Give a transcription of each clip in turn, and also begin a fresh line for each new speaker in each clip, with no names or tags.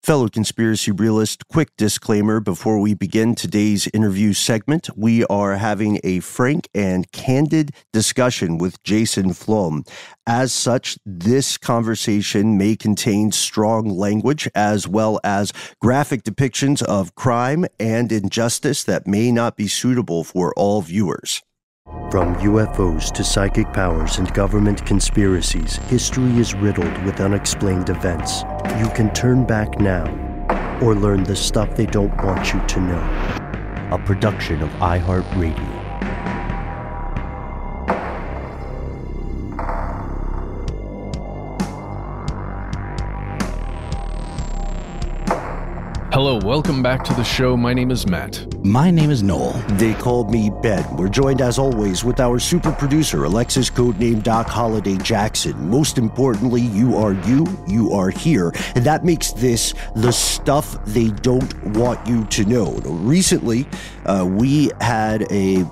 Fellow conspiracy realist, quick disclaimer before we begin today's interview segment. We are having a frank and candid discussion with Jason Flom. As such, this conversation may contain strong language as well as graphic depictions of crime and injustice that may not be suitable for all viewers. From UFOs to psychic powers and government conspiracies, history is riddled with unexplained events. You can turn back now or learn the stuff they don't want you to know. A production of iHeartRadio.
Hello, welcome back to the show. My name is Matt.
My name is Noel.
They called me Ben. We're joined as always with our super producer, Alexis codename Doc Holliday Jackson. Most importantly, you are here. And that makes this the stuff they don't want you to know. Recently, we had an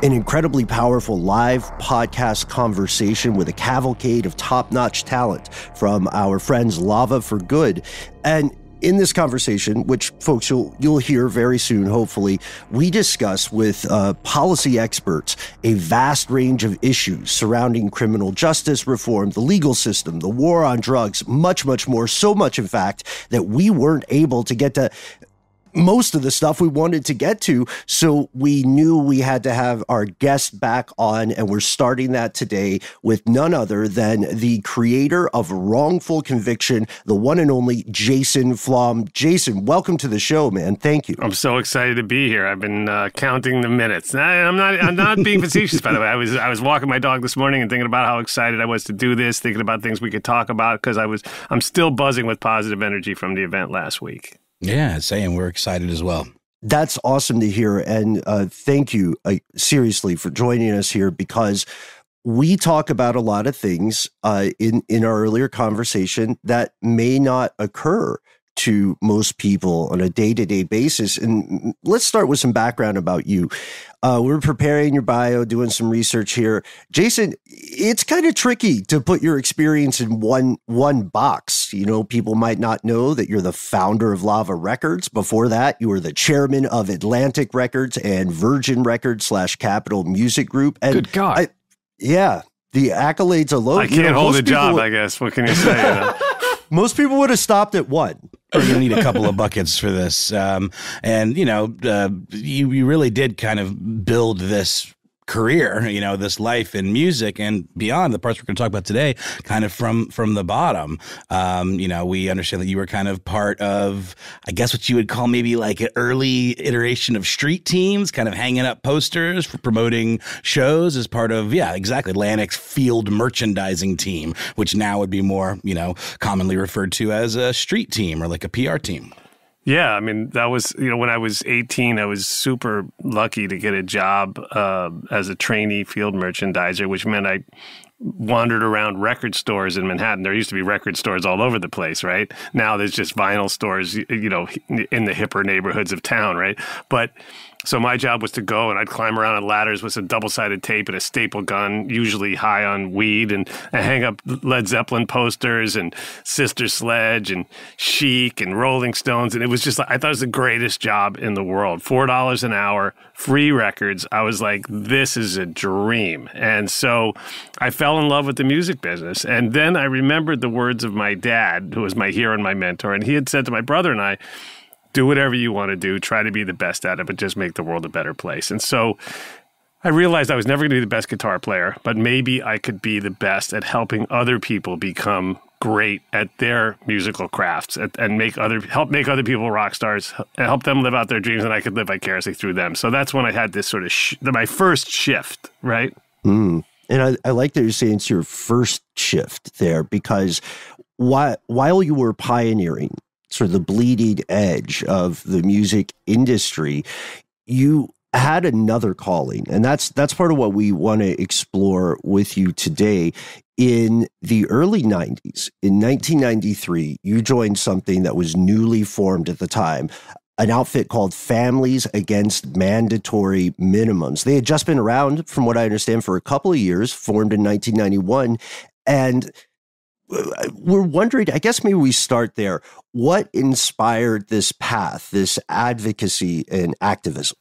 incredibly powerful live podcast conversation with a cavalcade of top-notch talent from our friends Lava for Good. And in this conversation, which folks you'll hear very soon, hopefully, we discuss with policy experts a vast range of issues surrounding criminal justice reform, the legal system, the war on drugs, much, much more. So much, in fact, that we weren't able to get to most of the stuff we wanted to get to, so we knew we had to have our guest back on, and we're starting that today with none other than the creator of Wrongful Conviction, the one and only Jason Flom. Jason, welcome to the show, man. Thank you.
I'm so excited to be here. I've been counting the minutes. I'm not being facetious, by the way. I was walking my dog this morning and thinking about how excited I was to do this, thinking about things we could talk about, because I'm still buzzing with positive energy from the event last week.
Yeah, saying we're excited as well.
That's awesome to hear. And thank you, seriously, for joining us here, because we talk about a lot of things in our earlier conversation that may not occur to most people on a day-to-day basis. And let's start with some background about you. We're preparing your bio, doing some research here. Jason, it's kind of tricky to put your experience in one box. You know, people might not know that you're the founder of Lava Records. Before that, you were the chairman of Atlantic Records and Virgin Records / Capitol Music Group. And
good God.
The accolades alone.
I can't hold a job, I guess. What can you say?
Most people would have stopped at one.
We're going to need a couple of buckets for this. And, you really did kind of build this career, this life in music and beyond, the parts we're going to talk about today, kind of from the bottom. We understand that you were kind of part of, I guess, what you would call maybe like an early iteration of street teams, kind of hanging up posters for promoting shows as part of, Atlantic's field merchandising team, which now would be more, commonly referred to as a street team or like a PR team.
Yeah, I mean, that was, when I was 18, I was super lucky to get a job as a trainee field merchandiser, which meant I wandered around record stores in Manhattan. There used to be record stores all over the place, right? Now there's just vinyl stores, in the hipper neighborhoods of town, right? But so my job was to go and I'd climb around on ladders with some double-sided tape and a staple gun, usually high on weed, and hang up Led Zeppelin posters and Sister Sledge and Chic and Rolling Stones. And it was just, I thought it was the greatest job in the world. $4 an hour, free records. I was like, this is a dream. And so I fell in love with the music business. And then I remembered the words of my dad, who was my hero and my mentor. And he had said to my brother and I, do whatever you want to do. Try to be the best at it, but just make the world a better place. And so I realized I was never going to be the best guitar player, but maybe I could be the best at helping other people become great at their musical crafts and help make other people rock stars, and help them live out their dreams, and I could live vicariously through them. So that's when I had this sort of my first shift, right?
And I like that you're saying it's your first shift there, because while you were pioneering sort of the bleeding edge of the music industry, you had another calling, and that's part of what we want to explore with you today. In the early 90s, in 1993, you joined something that was newly formed at the time, an outfit called Families Against Mandatory Minimums. They had just been around, from what I understand, for a couple of years, formed in 1991, and we're wondering, I guess maybe we start there. What inspired this path, this advocacy and activism?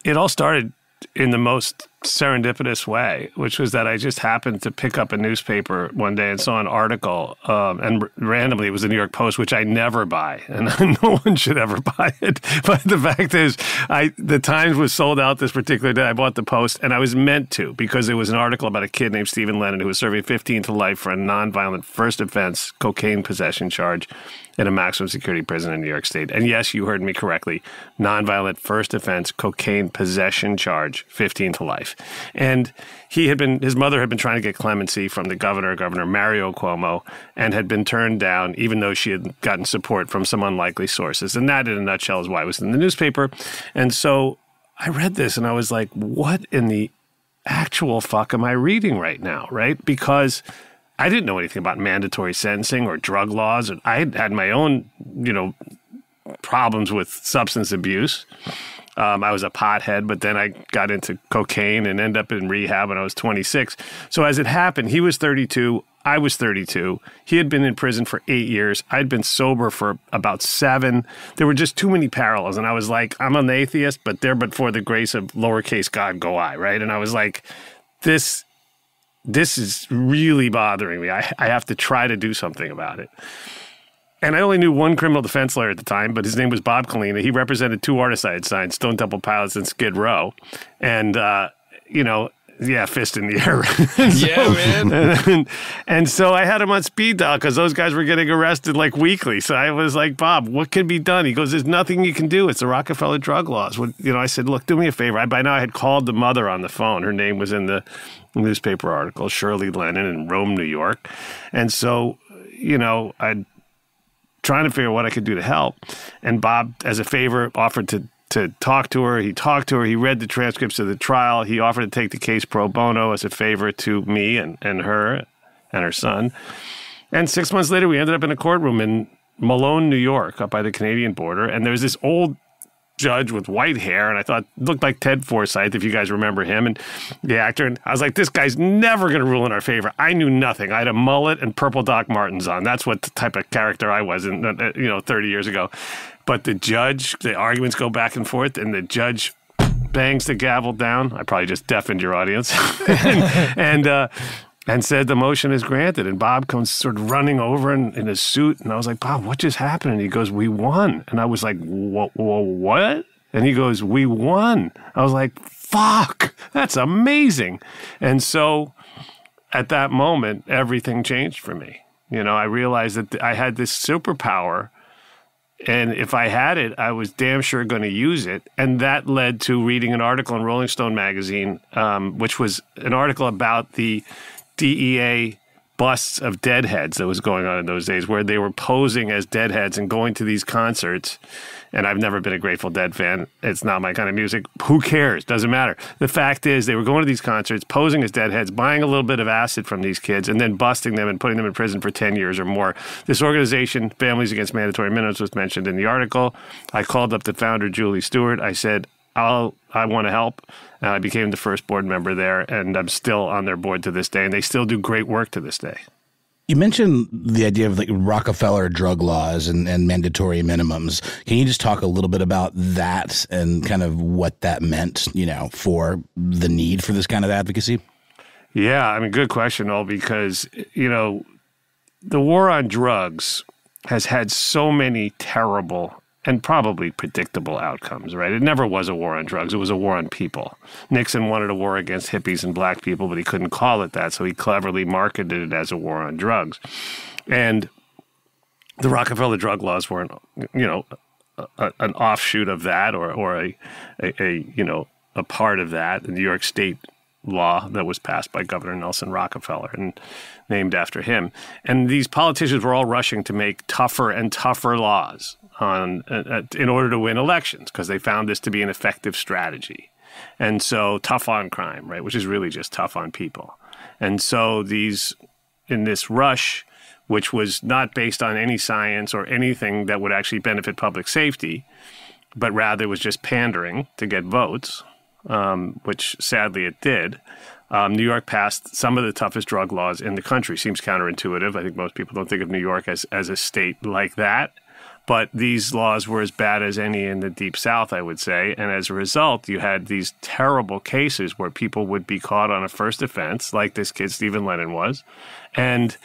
It all started in the most serendipitous way, which was that I just happened to pick up a newspaper one day and saw an article, and randomly it was the New York Post, which I never buy, and no one should ever buy it. But the fact is, the Times was sold out this particular day. I bought the Post, and I was meant to, because it was an article about a kid named Stephen Lennon who was serving 15 to life for a nonviolent first offense cocaine possession charge in a maximum security prison in New York State. And yes, you heard me correctly, nonviolent first offense cocaine possession charge, 15 to life. And his mother had been trying to get clemency from the Governor Mario Cuomo, and had been turned down, even though she had gotten support from some unlikely sources. And that, in a nutshell, is why it was in the newspaper. And so I read this, and I was like, what in the actual fuck am I reading right now, right? Because I didn't know anything about mandatory sentencing or drug laws. I had my own, problems with substance abuse. I was a pothead, but then I got into cocaine and ended up in rehab when I was 26. So as it happened, he was 32. I was 32. He had been in prison for 8 years. I'd been sober for about 7. There were just too many parallels. And I was like, I'm an atheist, but for the grace of lowercase God go I, right? And I was like, this is really bothering me. I have to try to do something about it. And I only knew one criminal defense lawyer at the time, but his name was Bob Colina. He represented 2 artists I had signed, Stone Temple Pilots and Skid Row. And, fist in the air. Man. And so I had him on speed dial because those guys were getting arrested like weekly. So I was like, Bob, what can be done? He goes, there's nothing you can do. It's the Rockefeller drug laws. I said, look, do me a favor. By now I had called the mother on the phone. Her name was in the newspaper article, Shirley Lennon in Rome, New York. And so, I'd trying to figure out what I could do to help. And Bob, as a favor, offered to talk to her. He talked to her. He read the transcripts of the trial. He offered to take the case pro bono as a favor to me and her and her son. And 6 months later, we ended up in a courtroom in Malone, New York, up by the Canadian border. And there was this old judge with white hair, and I thought looked like Ted Forsythe, if you guys remember him, and the actor. And I was like, this guy's never going to rule in our favor. I knew nothing. I had a mullet and purple Doc Martens on. That's what the type of character I was, 30 years ago. But the arguments go back and forth, and the judge bangs the gavel down. I probably just deafened your audience, and said the motion is granted. And Bob comes sort of running over in his suit. And I was like, Bob, what just happened? And he goes, we won. And I was like, what? And he goes, we won. I was like, fuck, that's amazing. And so at that moment, everything changed for me. I realized that I had this superpower. And if I had it, I was damn sure going to use it. And that led to reading an article in Rolling Stone magazine, which was an article about the DEA busts of deadheads that was going on in those days, where they were posing as deadheads and going to these concerts. And I've never been a Grateful Dead fan. It's not my kind of music. Who cares? Doesn't matter. The fact is they were going to these concerts, posing as deadheads, buying a little bit of acid from these kids, and then busting them and putting them in prison for 10 years or more. This organization, Families Against Mandatory Minimums, was mentioned in the article. I called up the founder, Julie Stewart. I said, I want to help. And I became the first board member there, and I'm still on their board to this day, and they still do great work to this day.
You mentioned the idea of Rockefeller drug laws and mandatory minimums. Can you just talk a little bit about that and kind of what that meant, for the need for this kind of advocacy?
Yeah, good question, Noel, because, the war on drugs has had so many terrible and probably predictable outcomes, right? It never was a war on drugs. It was a war on people. Nixon wanted a war against hippies and black people, but he couldn't call it that, so he cleverly marketed it as a war on drugs. And the Rockefeller drug laws were, an offshoot of that, or a part of that. The New York State law that was passed by Governor Nelson Rockefeller and named after him. And these politicians were all rushing to make tougher and tougher laws in order to win elections, because they found this to be an effective strategy. And so tough on crime, right, which is really just tough on people. And so in this rush, which was not based on any science or anything that would actually benefit public safety, but rather was just pandering to get votes, which sadly it did, New York passed some of the toughest drug laws in the country. Seems counterintuitive. I think most people don't think of New York as a state like that. But these laws were as bad as any in the Deep South, I would say. And as a result, you had these terrible cases where people would be caught on a first offense, like this kid Stephen Lennon was, and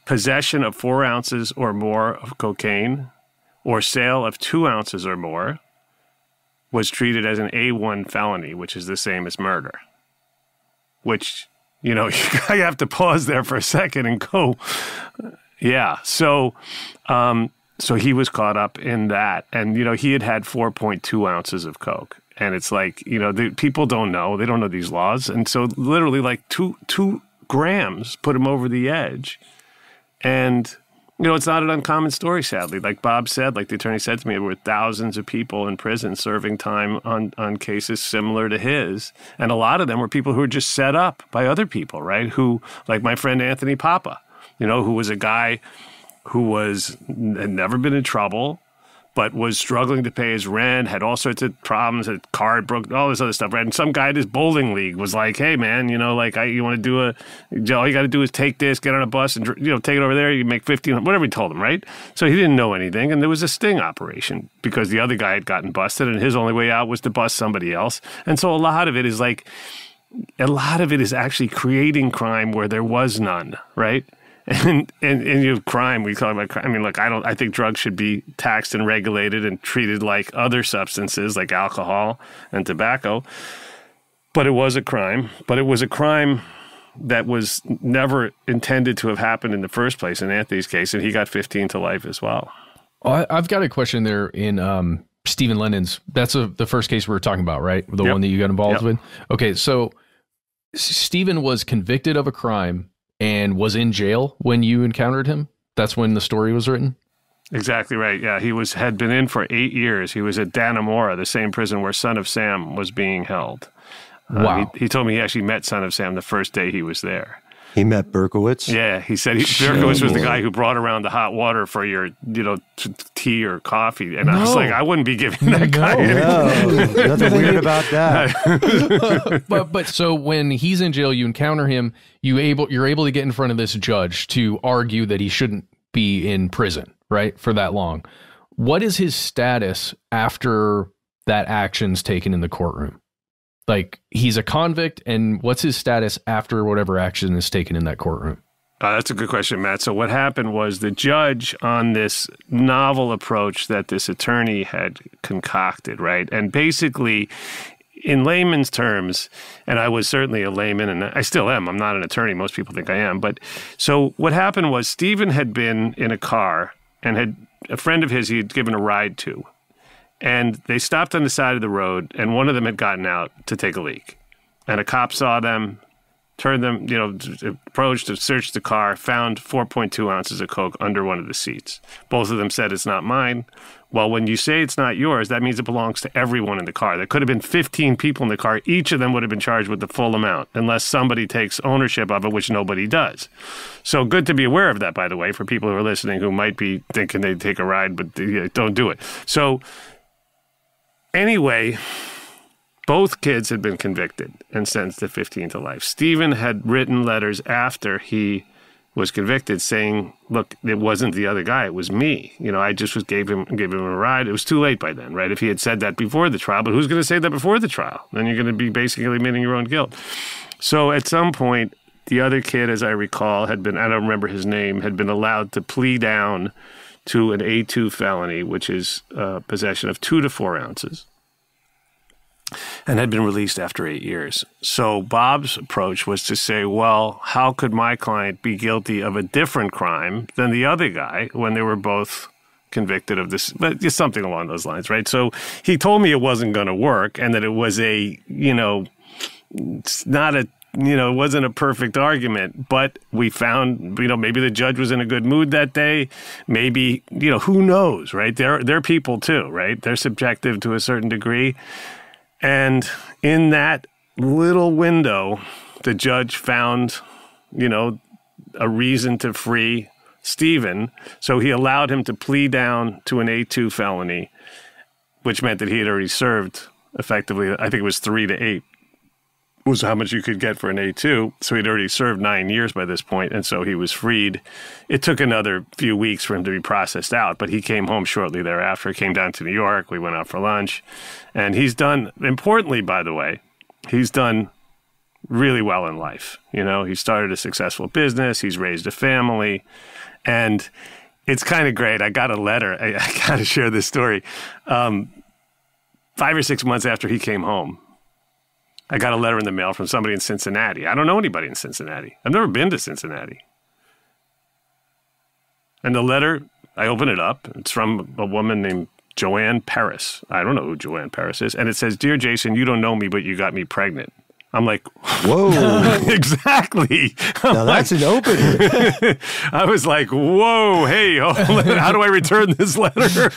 possession of 4 ounces or more of cocaine or sale of 2 ounces or more was treated as an A1 felony, which is the same as murder. Which, you know, I have to pause there for a second and go, yeah. So he was caught up in that. And, you know, he had 4.2 ounces of coke. And it's like, you know, people don't know. They don't know these laws. And so literally like two grams put him over the edge. And, you know, it's not an uncommon story, sadly. Like Bob said, like the attorney said to me, there were thousands of people in prison serving time on cases similar to his. And a lot of them were people who were just set up by other people, right? Who, like my friend Anthony Papa, you know, who was a guy who had never been in trouble, but was struggling to pay his rent, had all sorts of problems, had card broke, all this other stuff, right? And some guy at his bowling league was like, hey, man, you know, like, you want to do all you got to do is take this, get on a bus and, you know, take it over there, you make $1,500, whatever he told him, right? So he didn't know anything, and there was a sting operation because the other guy had gotten busted, and his only way out was to bust somebody else. And so a lot of it is actually creating crime where there was none, right? And you have crime. We talk about crime. I mean, look, I think drugs should be taxed and regulated and treated like other substances, like alcohol and tobacco. But it was a crime. But it was a crime that was never intended to have happened in the first place in Anthony's case, and he got 15 to life as well.
I've got a question there in Stephen Lennon's. That's the first case we were talking about, right? The one that you got involved with? Okay, so Stephen was convicted of a crime and was in jail when you encountered him? That's when the story was written?
Exactly right. Yeah, he had been in for 8 years. He was at Dannemora, the same prison where Son of Sam was being held.
Wow.
He told me he actually met Son of Sam the first day he was there.
He met Berkowitz?
Yeah, he said Berkowitz was the guy who brought around the hot water for your, you know, tea or coffee. And I was like, I wouldn't be giving that guy anything.
No, nothing weird about that.
but so when he's in jail, you encounter him, you're able to get in front of this judge to argue that he shouldn't be in prison, right, for that long. What is his status after that action's taken in the courtroom? Like, he's a convict, and what's his status after whatever action is taken in that courtroom?
That's a good question, Matt. So what happened was the judge, on this novel approach that this attorney had concocted, right? And basically, in layman's terms, and I was certainly a layman, and I still am. I'm not an attorney. Most people think I am. But so what happened was Stephen had been in a car and had a friend of his he had given a ride to. And they stopped on the side of the road, and one of them had gotten out to take a leak. And a cop saw them, turned them, you know, approached to search the car, found 4.2 ounces of coke under one of the seats. Both of them said, it's not mine. Well, when you say it's not yours, that means it belongs to everyone in the car. There could have been 15 people in the car. Each of them would have been charged with the full amount, unless somebody takes ownership of it, which nobody does. So good to be aware of that, by the way, for people who are listening who might be thinking they'd take a ride, but don't do it. So anyway, both kids had been convicted and sentenced to 15 to life. Stephen had written letters after he was convicted saying, look, it wasn't the other guy, it was me. You know, I just gave him a ride. It was too late by then, right? If he had said that before the trial, but who's going to say that before the trial? Then you're going to be basically admitting your own guilt. So at some point, the other kid, as I recall, had been, I don't remember his name, had been allowed to plea down to an A2 felony, which is possession of 2 to 4 ounces, and had been released after 8 years. So Bob's approach was to say, well, how could my client be guilty of a different crime than the other guy when they were both convicted of this, but just something along those lines, right? So he told me it wasn't going to work and that it was it wasn't a perfect argument, but we found, maybe the judge was in a good mood that day. Maybe, who knows, right? They're people too, right? They're subjective to a certain degree. And in that little window, the judge found, a reason to free Stephen. So he allowed him to plea down to an A2 felony, which meant that he had already served effectively, I think it was 3 to 8 was how much you could get for an A2. So he'd already served 9 years by this point, and so he was freed. It took another few weeks for him to be processed out, but he came home shortly thereafter. He came down to New York. We went out for lunch. And he's done, importantly, by the way, he's done really well in life. You know, he started a successful business. He's raised a family. And it's kind of great. I got a letter. I got to share this story. 5 or 6 months after he came home, I got a letter in the mail from somebody in Cincinnati. I don't know anybody in Cincinnati. I've never been to Cincinnati. And the letter, I open it up. It's from a woman named Joanne Paris. I don't know who Joanne Paris is. And it says, "Dear Jason, you don't know me, but you got me pregnant." I'm like,
whoa.
Exactly.
Now that's an opener.
I was like, whoa, hey, how do I return this letter?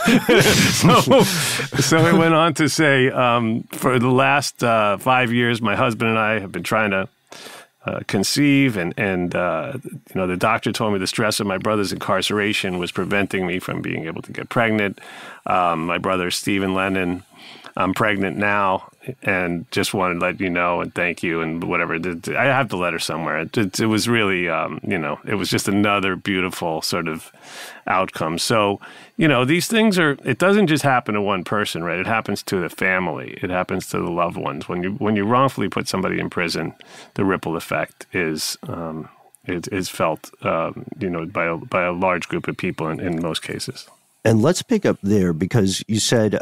So it went on to say, for the last 5 years, my husband and I have been trying to conceive, and the doctor told me the stress of my brother's incarceration was preventing me from being able to get pregnant. My brother, Stephen Lennon, I'm pregnant now, and just wanted to let you know and thank you and whatever. I have the letter somewhere. It was really, it was just another beautiful sort of outcome. So, these things it doesn't just happen to one person, right? It happens to the family. It happens to the loved ones. When you wrongfully put somebody in prison, the ripple effect is felt, by a large group of people in most cases.
And let's pick up there, because you said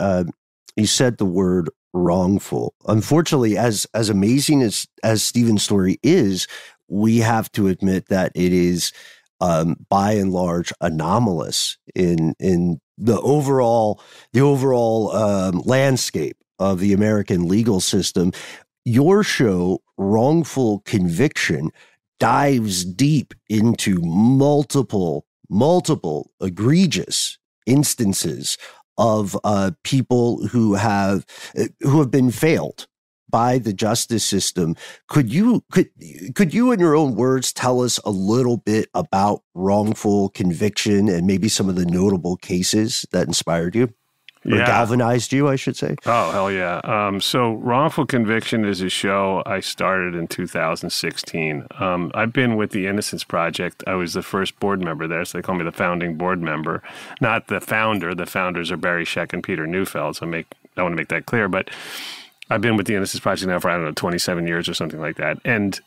the word wrongful. Unfortunately, as amazing as Stephen's story is, we have to admit that it is by and large anomalous in the overall landscape of the American legal system. Your show, Wrongful Conviction, dives deep into multiple egregious instances of people who have been failed by the justice system. Could you in your own words tell us a little bit about wrongful conviction and maybe some of the notable cases that inspired you? Or galvanized you, I should say.
Oh, hell yeah. So Wrongful Conviction is a show I started in 2016. I've been with the Innocence Project. I was the first board member there, so they call me the founding board member. Not the founder. The founders are Barry Scheck and Peter Neufeld, so I want to make that clear. But I've been with the Innocence Project now for, 27 years or something like that. And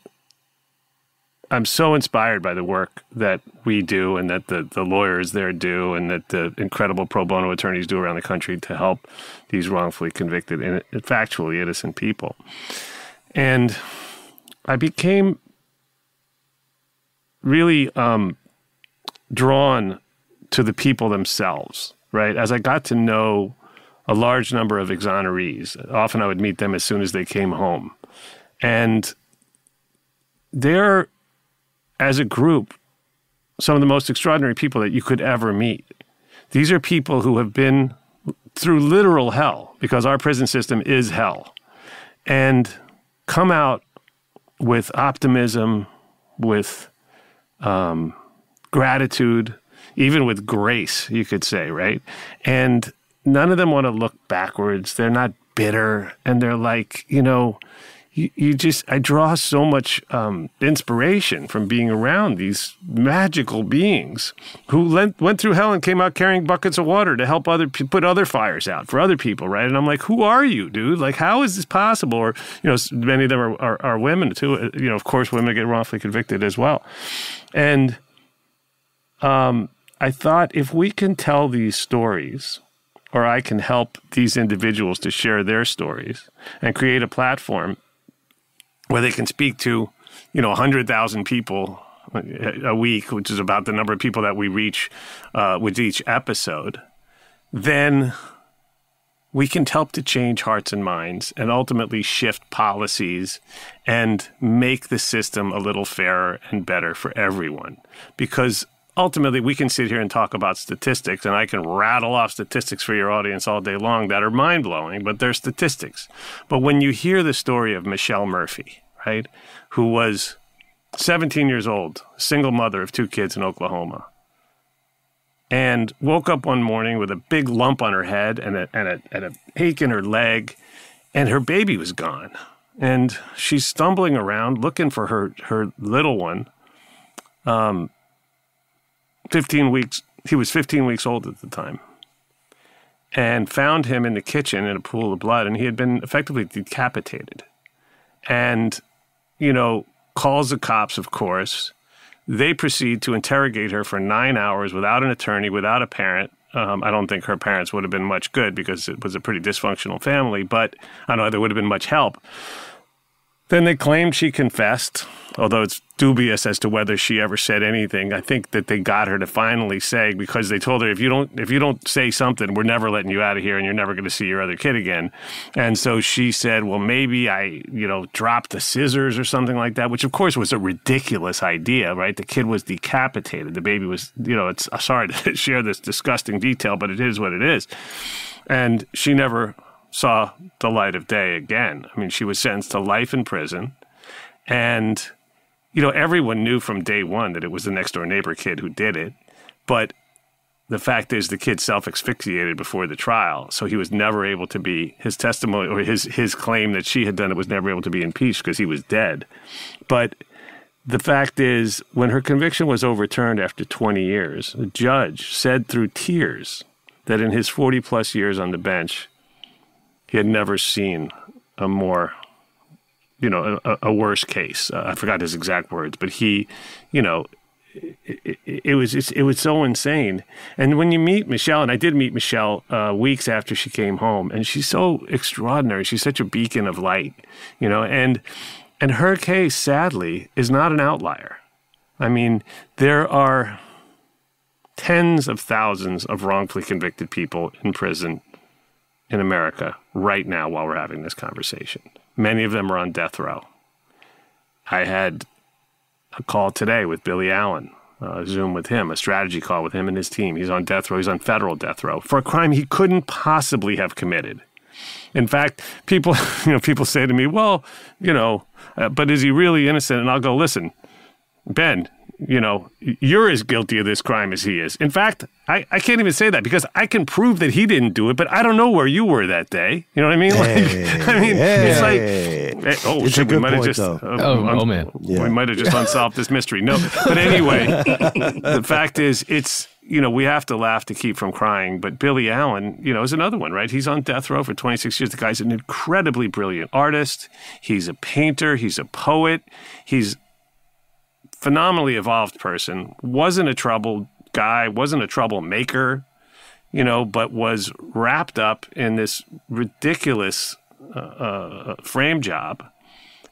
I'm so inspired by the work that we do and that the lawyers there do and that the incredible pro bono attorneys do around the country to help these wrongfully convicted and factually innocent people. And I became really drawn to the people themselves, right? As I got to know a large number of exonerees, often I would meet them as soon as they came home. And they're, as a group, some of the most extraordinary people that you could ever meet. These are people who have been through literal hell, because our prison system is hell, and come out with optimism, with gratitude, even with grace, you could say, right? And none of them want to look backwards. They're not bitter, and they're like, I draw so much inspiration from being around these magical beings who went through hell and came out carrying buckets of water to help put other fires out for other people, right? And I'm like, who are you, dude? Like, how is this possible? Or, many of them are women too. Of course, women get wrongfully convicted as well. And I thought, if we can tell these stories, or I can help these individuals to share their stories and create a platform where they can speak to, 100,000 people a week, which is about the number of people that we reach with each episode, then we can help to change hearts and minds and ultimately shift policies and make the system a little fairer and better for everyone. Because ultimately, we can sit here and talk about statistics, and I can rattle off statistics for your audience all day long that are mind-blowing, but they're statistics. But when you hear the story of Michelle Murphy, right, who was 17 years old, single mother of 2 kids in Oklahoma, and woke up one morning with a big lump on her head and a ache in her leg, and her baby was gone. And she's stumbling around looking for her little one. 15 weeks, he was 15 weeks old at the time, and found him in the kitchen in a pool of blood, and he had been effectively decapitated. And, calls the cops, of course. They proceed to interrogate her for 9 hours without an attorney, without a parent. I don't think her parents would have been much good because it was a pretty dysfunctional family, but I don't know, there would have been much help. Then they claimed she confessed, although it's dubious as to whether she ever said anything. I think that they got her to finally say, because they told her, if you don't say something, we're never letting you out of here and you're never going to see your other kid again. And so she said, well, maybe I, dropped the scissors or something like that, which of course was a ridiculous idea, right? The kid was decapitated. The baby was, it's sorry to share this disgusting detail, but it is what it is. And she never saw the light of day again. I mean, she was sentenced to life in prison. And, everyone knew from day one that it was the next door neighbor kid who did it. But the fact is the kid self-asphyxiated before the trial. So he was never able to be, his testimony or his claim that she had done it was never able to be impeached because he was dead. But the fact is, when her conviction was overturned after 20 years, the judge said through tears that in his 40-plus years on the bench, he had never seen a more, a worse case. I forgot his exact words, but he, it was so insane. And when you meet Michelle, and I did meet Michelle weeks after she came home, and she's so extraordinary. She's such a beacon of light, and her case, sadly, is not an outlier. I mean, there are tens of thousands of wrongfully convicted people in prison in America right now while we're having this conversation. Many of them are on death row. I had a call today with Billy Allen, a Zoom with him, a strategy call with him and his team. He's on death row. He's on federal death row for a crime he couldn't possibly have committed. In fact, people say to me, well, but is he really innocent? And I'll go, listen, Ben, you're as guilty of this crime as he is. In fact, I can't even say that because I can prove that he didn't do it, but I don't know where you were that day. You know what I mean? It's like,
it's a good point,
though. Man.
Yeah.
We might have just unsolved this mystery. No, but anyway, the fact is, it's, we have to laugh to keep from crying. But Billy Allen, is another one, right? He's on death row for 26 years. The guy's an incredibly brilliant artist. He's a painter. He's a poet. He's phenomenally evolved person, wasn't a troubled guy, wasn't a troublemaker, but was wrapped up in this ridiculous frame job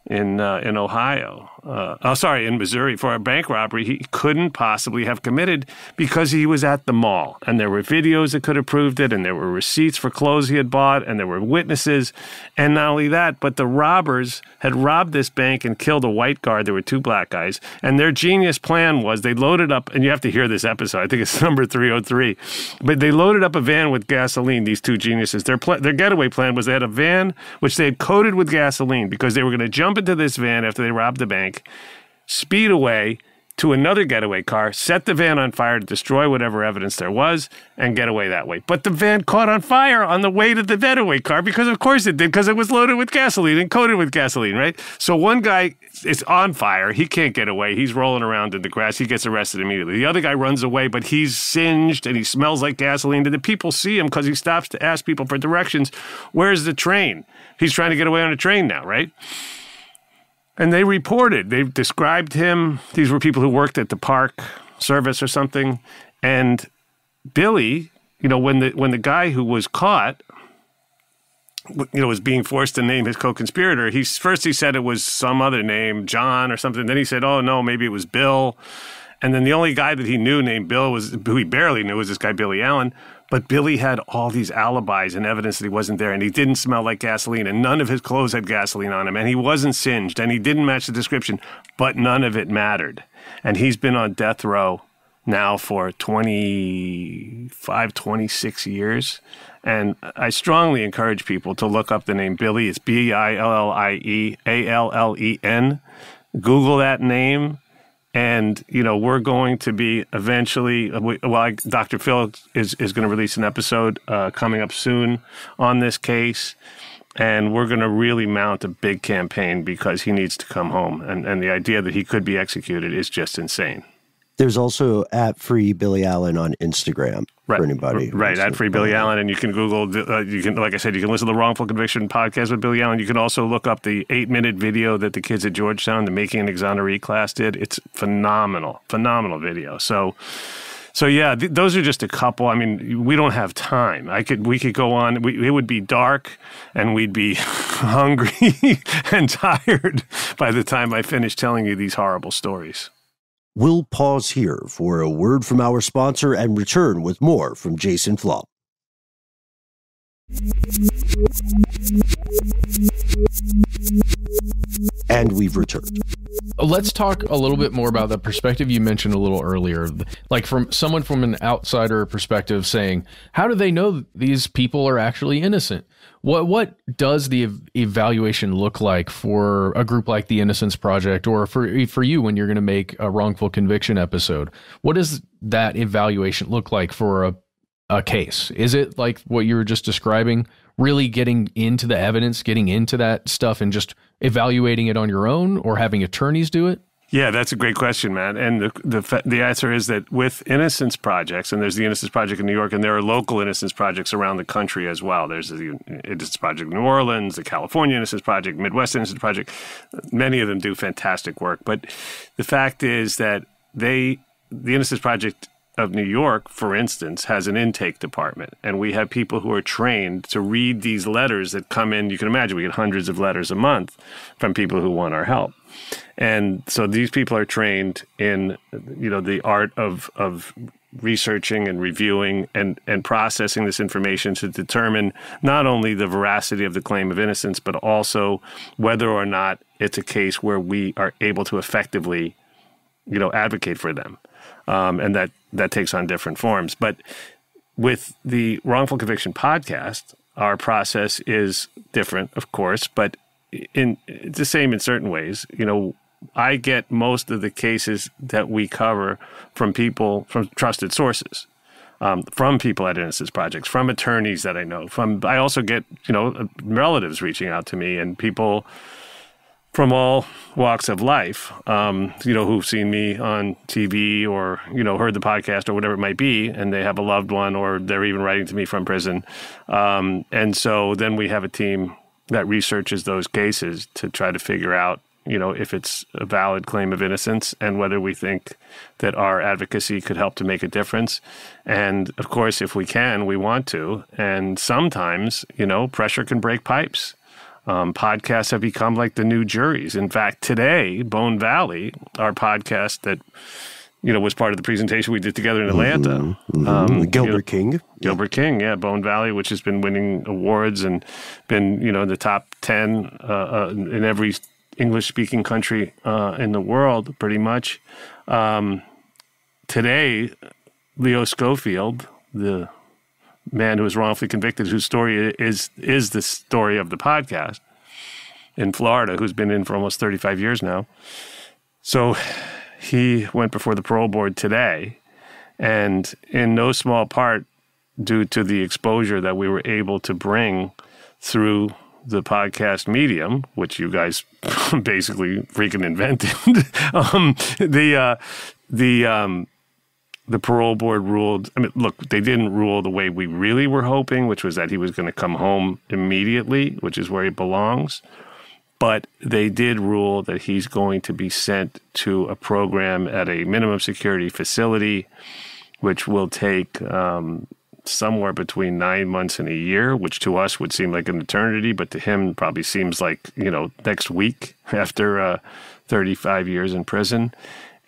in Ohio. In Missouri for a bank robbery he couldn't possibly have committed because he was at the mall. And there were videos that could have proved it, and there were receipts for clothes he had bought, and there were witnesses. And not only that, but the robbers had robbed this bank and killed a white guard. There were two black guys. And their genius plan was they loaded up, and you have to hear this episode, I think it's number 303, but they loaded up a van with gasoline, these two geniuses. Their getaway plan was they had a van which they had coated with gasoline because they were going to jump into this van after they robbed the bank, speed away to another getaway car, set the van on fire to destroy whatever evidence there was, and get away that way. But the van caught on fire on the way to the getaway car because of course it did, because it was loaded with gasoline and coated with gasoline, right? So one guy is on fire. He can't get away. He's rolling around in the grass. He gets arrested immediately. The other guy runs away, but he's singed and he smells like gasoline. And the people see him because he stops to ask people for directions. Where's the train? He's trying to get away on a train now, right? And they reported, they described him. These were people who worked at the park service or something. And Billy, when the guy who was caught, was being forced to name his co-conspirator, he said it was some other name, John or something. Then he said, oh no, maybe it was Bill. And then the only guy that he knew named Bill who he barely knew was this guy, Billy Allen. But Billy had all these alibis and evidence that he wasn't there, and he didn't smell like gasoline, and none of his clothes had gasoline on him, and he wasn't singed, and he didn't match the description, but none of it mattered. And he's been on death row now for 26 years. And I strongly encourage people to look up the name Billy. It's BILLIEALLEN. Google that name. And, we're going to be eventually, Dr. Phil is going to release an episode coming up soon on this case. And we're going to really mount a big campaign because he needs to come home. And the idea that he could be executed is just insane.
There's also at Free Billy Allen on Instagram for anybody.
Right, at Free Billy Allen. And you can Google, you can, like I said, you can listen to the Wrongful Conviction podcast with Billy Allen. You can also look up the 8-minute video that the kids at Georgetown, the Making an Exoneree class did. It's phenomenal video. So yeah, those are just a couple. I mean, we don't have time. We could go on. It would be dark, and we'd be hungry and tired by the time I finish telling you these horrible stories.
We'll pause here for a word from our sponsor and return with more from Jason Flom. And we've returned.
Let's talk a little bit more about the perspective you mentioned a little earlier, like from someone from an outsider perspective saying, how do they know these people are actually innocent? What does the evaluation look like for a group like the Innocence Project, or for you when you're going to make a wrongful conviction episode? What does that evaluation look like for a case? Is it like what you were just describing, really getting into the evidence, getting into that stuff and just evaluating it on your own, or having attorneys do it?
Yeah, that's a great question, Matt. And the answer is that with Innocence Projects, and there's the Innocence Project in New York, and there are local Innocence Projects around the country as well. There's the Innocence Project in New Orleans, the California Innocence Project, Midwest Innocence Project. Many of them do fantastic work. But the fact is that the Innocence Project of New York, for instance, has an intake department, and we have people who are trained to read these letters that come in. You can imagine we get hundreds of letters a month from people who want our help. And so these people are trained in, the art of researching and reviewing and processing this information to determine not only the veracity of the claim of innocence, but also whether or not it's a case where we are able to effectively, advocate for them. And that takes on different forms. But with the Wrongful Conviction podcast, our process is different, of course, but it's the same in certain ways. I get most of the cases that we cover from trusted sources, from people at Innocence Projects, from attorneys that I know. I also get, relatives reaching out to me and people from all walks of life, who've seen me on TV or, heard the podcast or whatever it might be, and they have a loved one or they're even writing to me from prison. And so then we have a team that researches those cases to try to figure out, if it's a valid claim of innocence and whether we think that our advocacy could help to make a difference. And of course, if we can, we want to. And sometimes, pressure can break pipes. Podcasts have become like the new juries. In fact, today, Bone Valley, our podcast that, was part of the presentation we did together in Atlanta.
Gilbert King.
Gilbert King, yeah, Bone Valley, which has been winning awards and been, in the top 10 in every English-speaking country in the world, pretty much. Today, Leo Schofield, the man who was wrongfully convicted, whose story is the story of the podcast in Florida, who's been in for almost 35 years now. So he went before the parole board today, and in no small part due to the exposure that we were able to bring through the podcast medium, which you guys basically freaking invented. The parole board ruled, look, they didn't rule the way we really were hoping, which was that he was going to come home immediately, which is where he belongs. But they did rule that he's going to be sent to a program at a minimum security facility, which will take somewhere between 9 months and a year, which to us would seem like an eternity, but to him probably seems like, next week after 35 years in prison.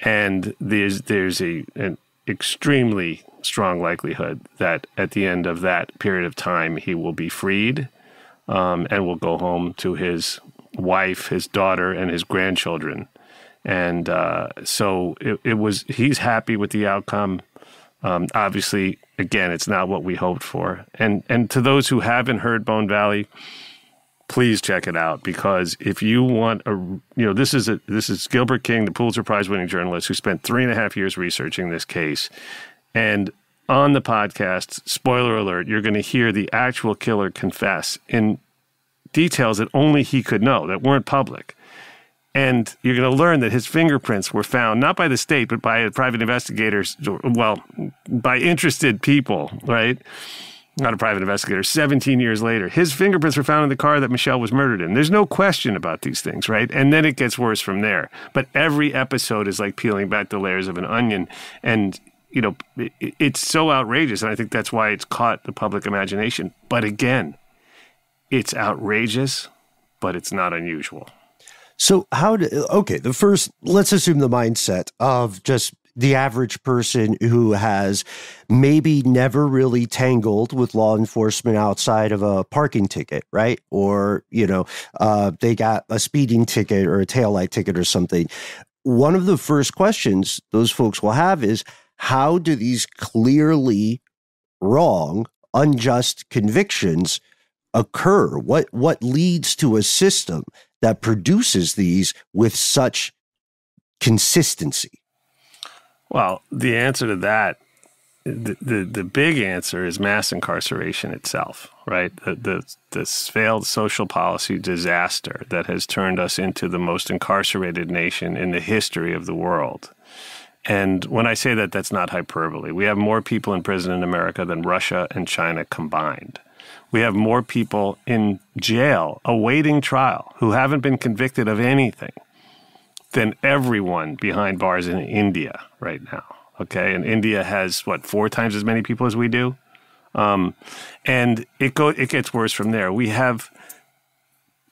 And there's an extremely strong likelihood that at the end of that period of time, he will be freed and will go home to his wife, his daughter, and his grandchildren. And so he's happy with the outcome. Obviously, again, it's not what we hoped for. And to those who haven't heard Bone Valley, please check it out, because if you want this is Gilbert King, the Pulitzer Prize winning journalist who spent 3.5 years researching this case. And on the podcast, spoiler alert, you're going to hear the actual killer confess in details that only he could know, that weren't public. And you're going to learn that his fingerprints were found not by the state, but by private investigators, well, by interested people, right? Not a private investigator, 17 years later. His fingerprints were found in the car that Michelle was murdered in. There's no question about these things, right? And then it gets worse from there. But every episode is like peeling back the layers of an onion. And, you know, it's so outrageous. And I think that's why it's caught the public imagination. But again, it's outrageous, but it's not unusual.
So the first, let's assume the mindset of just the average person who has maybe never really tangled with law enforcement outside of a parking ticket, right? Or, you know, they got a speeding ticket or a taillight ticket or something. One of the first questions those folks will have is, how do these clearly wrong, unjust convictions occur? What leads to a system that produces these with such consistency?
Well, the answer to that, the big answer is mass incarceration itself, right? This failed social policy disaster that has turned us into the most incarcerated nation in the history of the world. And when I say that, that's not hyperbole. We have more people in prison in America than Russia and China combined. We have more people in jail awaiting trial who haven't been convicted of anything than everyone behind bars in India right now, okay? And India has, 4 times as many people as we do? And it gets worse from there. We have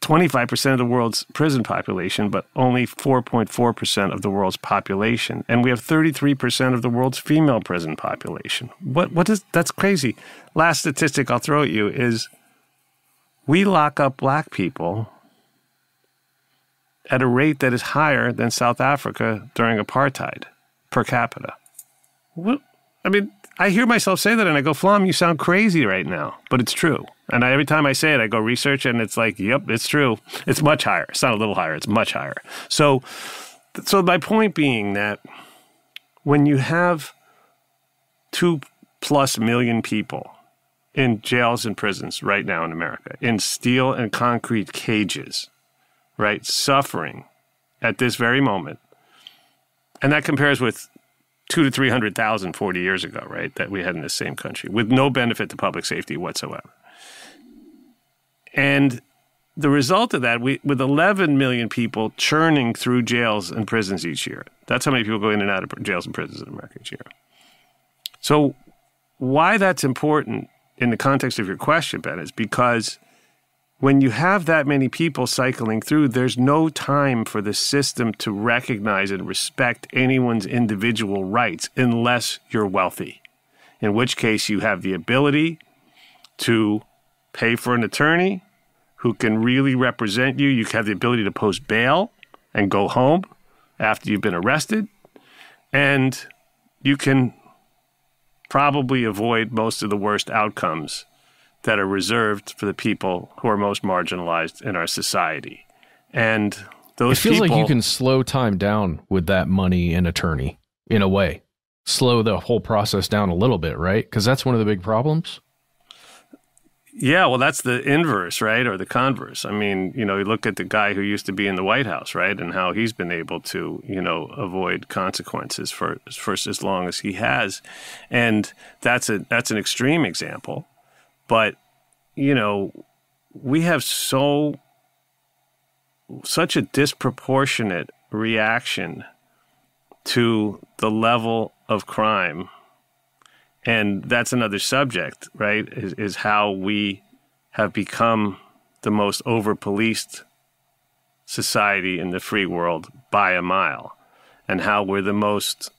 25% of the world's prison population, but only 4.4% of the world's population. And we have 33% of the world's female prison population. That's crazy. Last statistic I'll throw at you is we lock up black people at a rate that is higher than South Africa during apartheid per capita. I hear myself say that and I go, Flom, you sound crazy right now, but it's true. And every time I say it, I go research and it's like, yep, it's true. It's much higher. It's not a little higher. It's much higher. So my point being that when you have 2+ million people in jails and prisons right now in America, in steel and concrete cages, right, suffering at this very moment, and that compares with 200,000 to 300,000 40 years ago, right, that we had in this same country, with no benefit to public safety whatsoever. And the result of that, with 11 million people churning through jails and prisons each year, that's how many people go in and out of jails and prisons in America each year. So why that's important in the context of your question, Ben, is because when you have that many people cycling through, there's no time for the system to recognize and respect anyone's individual rights unless you're wealthy, in which case you have the ability to pay for an attorney who can really represent you. You have the ability to post bail and go home after you've been arrested. And you can probably avoid most of the worst outcomes that are reserved for the people who are most marginalized in our society. And those people... It feels
like you can slow time down with that money and attorney, in a way. Slow the whole process down a little bit, right? Because that's one of the big problems.
Yeah, well, that's the inverse, right? Or the converse. I mean, you look at the guy who used to be in the White House, right? And how he's been able to, avoid consequences for as long as he has. And that's an extreme example. But, we have such a disproportionate reaction to the level of crime. And that's another subject, right, is how we have become the most over-policed society in the free world by a mile, and how we're the most,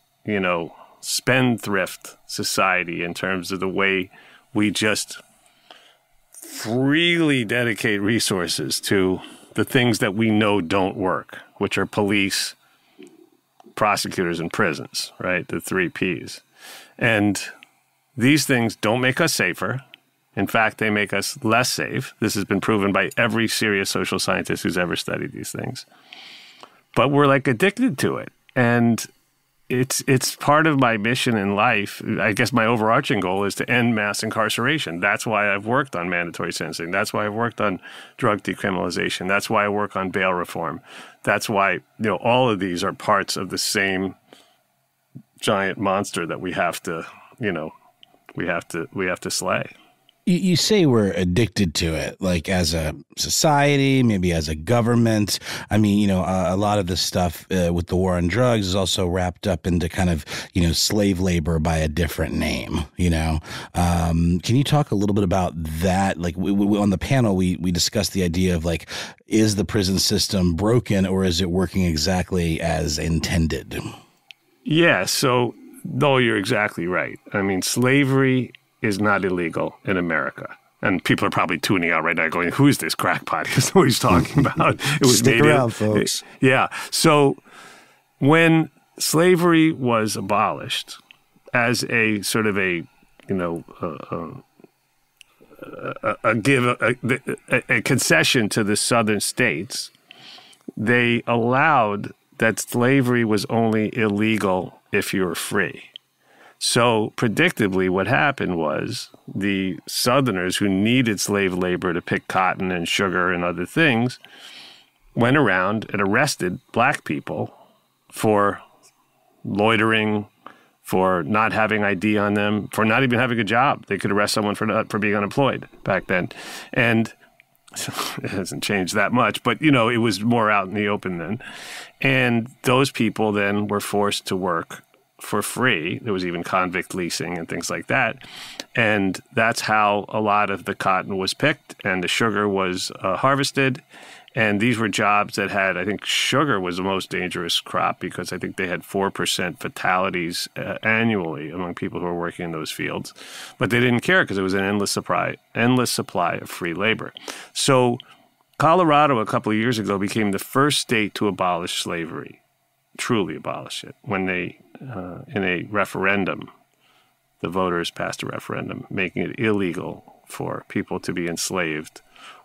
spendthrift society in terms of the way we just freely dedicate resources to the things that we know don't work, which are police, prosecutors, and prisons, right? The 3 Ps. And these things don't make us safer. In fact, they make us less safe. This has been proven by every serious social scientist who's ever studied these things. But we're addicted to it. And it's part of my mission in life. I guess my overarching goal is to end mass incarceration. That's why I've worked on mandatory sentencing. That's why I've worked on drug decriminalization. That's why I work on bail reform. That's why, all of these are parts of the same giant monster that we have to slay.
You say we're addicted to it, like as a society, maybe as a government. I mean, a lot of this stuff with the war on drugs is also wrapped up into kind of, slave labor by a different name, Can you talk a little bit about that? Like we on the panel, we discussed the idea of like, is the prison system broken or is it working exactly as intended?
Yeah, so, no, you're exactly right. I mean, slavery is not illegal in America. And people are probably tuning out right now going, who is this crackpot? He doesn't know what he's talking about. It was
Stick around, folks.
Yeah. So when slavery was abolished as a sort of a concession to the southern states, they allowed that slavery was only illegal if you were free. So predictably, what happened was the Southerners who needed slave labor to pick cotton and sugar and other things went around and arrested black people for loitering, for not having ID on them, for not even having a job. They could arrest someone for being unemployed back then. And it hasn't changed that much, but, it was more out in the open then. And those people then were forced to work for free. There was even convict leasing and things like that. And that's how a lot of the cotton was picked and the sugar was harvested. And these were jobs that had, I think sugar was the most dangerous crop because I think they had 4% fatalities annually among people who were working in those fields. But they didn't care because it was an endless supply of free labor. So Colorado a couple of years ago became the first state to abolish slavery, truly abolish it, when they in a referendum, the voters passed a referendum making it illegal for people to be enslaved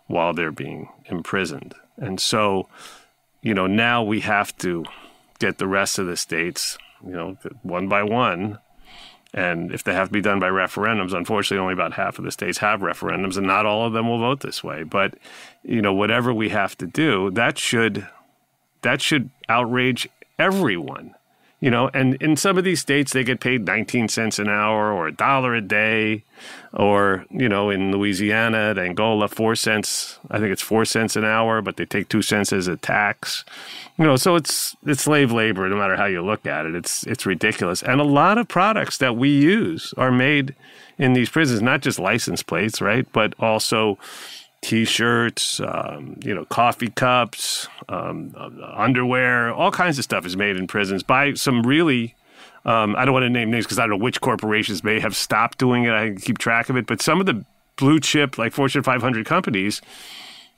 while they're being imprisoned. And so, now we have to get the rest of the states, one by one. And if they have to be done by referendums, unfortunately, only about half of the states have referendums, and not all of them will vote this way. But, whatever we have to do, that should outrage everyone. And in some of these states, they get paid 19 cents an hour or $1 a day, or, in Louisiana, at Angola, 4 cents. I think it's 4 cents an hour, but they take 2 cents as a tax. So it's slave labor, no matter how you look at it. It's ridiculous. And a lot of products that we use are made in these prisons, not just license plates, right, but also T-shirts, coffee cups, underwear, all kinds of stuff is made in prisons by some really, I don't want to name names because I don't know which corporations may have stopped doing it. I can keep track of it. But some of the blue chip, like Fortune 500 companies,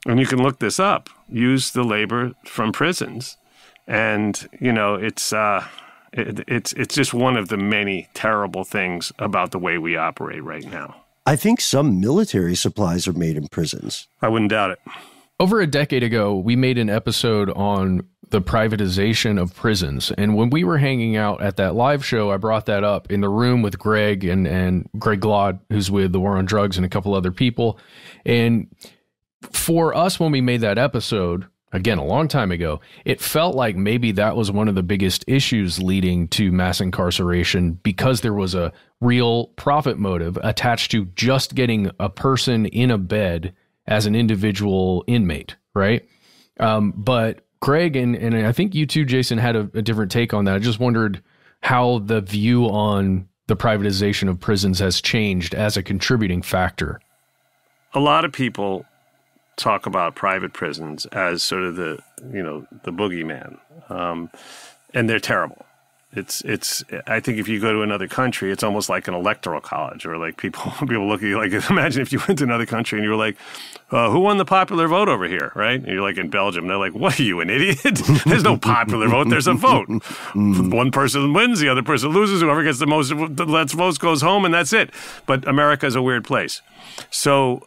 and you can look this up, use the labor from prisons. And, it's just one of the many terrible things about the way we operate right now.
I think some military supplies are made in prisons.
I wouldn't doubt it.
Over a decade ago, we made an episode on the privatization of prisons. And when we were hanging out at that live show, I brought that up in the room with Greg and Greg Glod, who's with the War on Drugs, and a couple other people. And for us, when we made that episode, again, a long time ago, it felt like maybe that was one of the biggest issues leading to mass incarceration because there was a real profit motive attached to just getting a person in a bed as an individual inmate, right? But Greg and I think you too, Jason, had a different take on that. I just wondered how the view on the privatization of prisons has changed as a contributing factor. A lot of people talk about private prisons as sort of the boogeyman, and they're terrible. It's. I think if you go to another country, it's almost like an electoral college, or like people look at you like, imagine if you went to another country and you were like, who won the popular vote over here, right? And you're like in Belgium, they're like, what are you, an idiot? There's no popular vote. There's a vote. One person wins, the other person loses. Whoever gets the most votes goes home, and that's it. But America is a weird place. So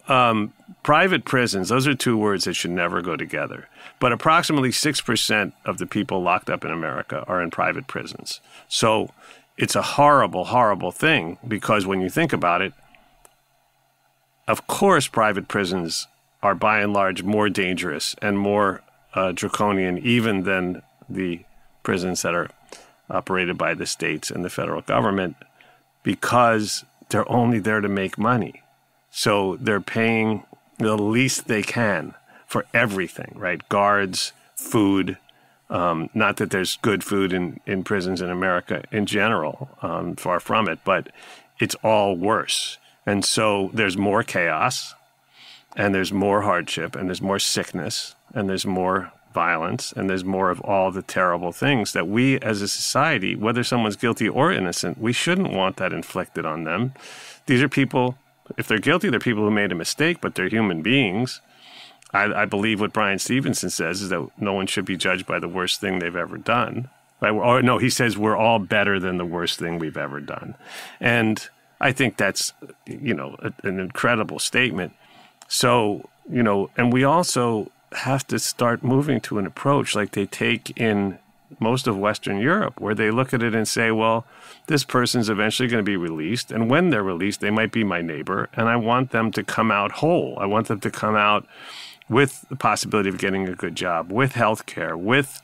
private prisons, those are two words that should never go together. But approximately 6% of the people locked up in America are in private prisons. So it's a horrible, horrible thing, because when you think about it, of course, private prisons are by and large more dangerous and more draconian even than the prisons that are operated by the states and the federal government, because they're only there to make money. So they're paying the least they can for everything, right? Guards, food. Not that there's good food in prisons in America in general, far from it, but it's all worse. And so there's more chaos, and there's more hardship, and there's more sickness, and there's more violence, and there's more of all the terrible things that we as a society, whether someone's guilty or innocent, we shouldn't want that inflicted on them. These are people, if they're guilty, they're people who made a mistake, but they're human beings. I believe what Brian Stevenson says is that no one should be judged by the worst thing they've ever done. Right? Or no, he says we're all better than the worst thing we've ever done. And I think that's, an incredible statement. So, and we also have to start moving to an approach like they take in most of Western Europe, where they look at it and say, well, this person's eventually going to be released. And when they're released, they might be my neighbor. And I want them to come out whole. I want them to come out with the possibility of getting a good job, with health care, with,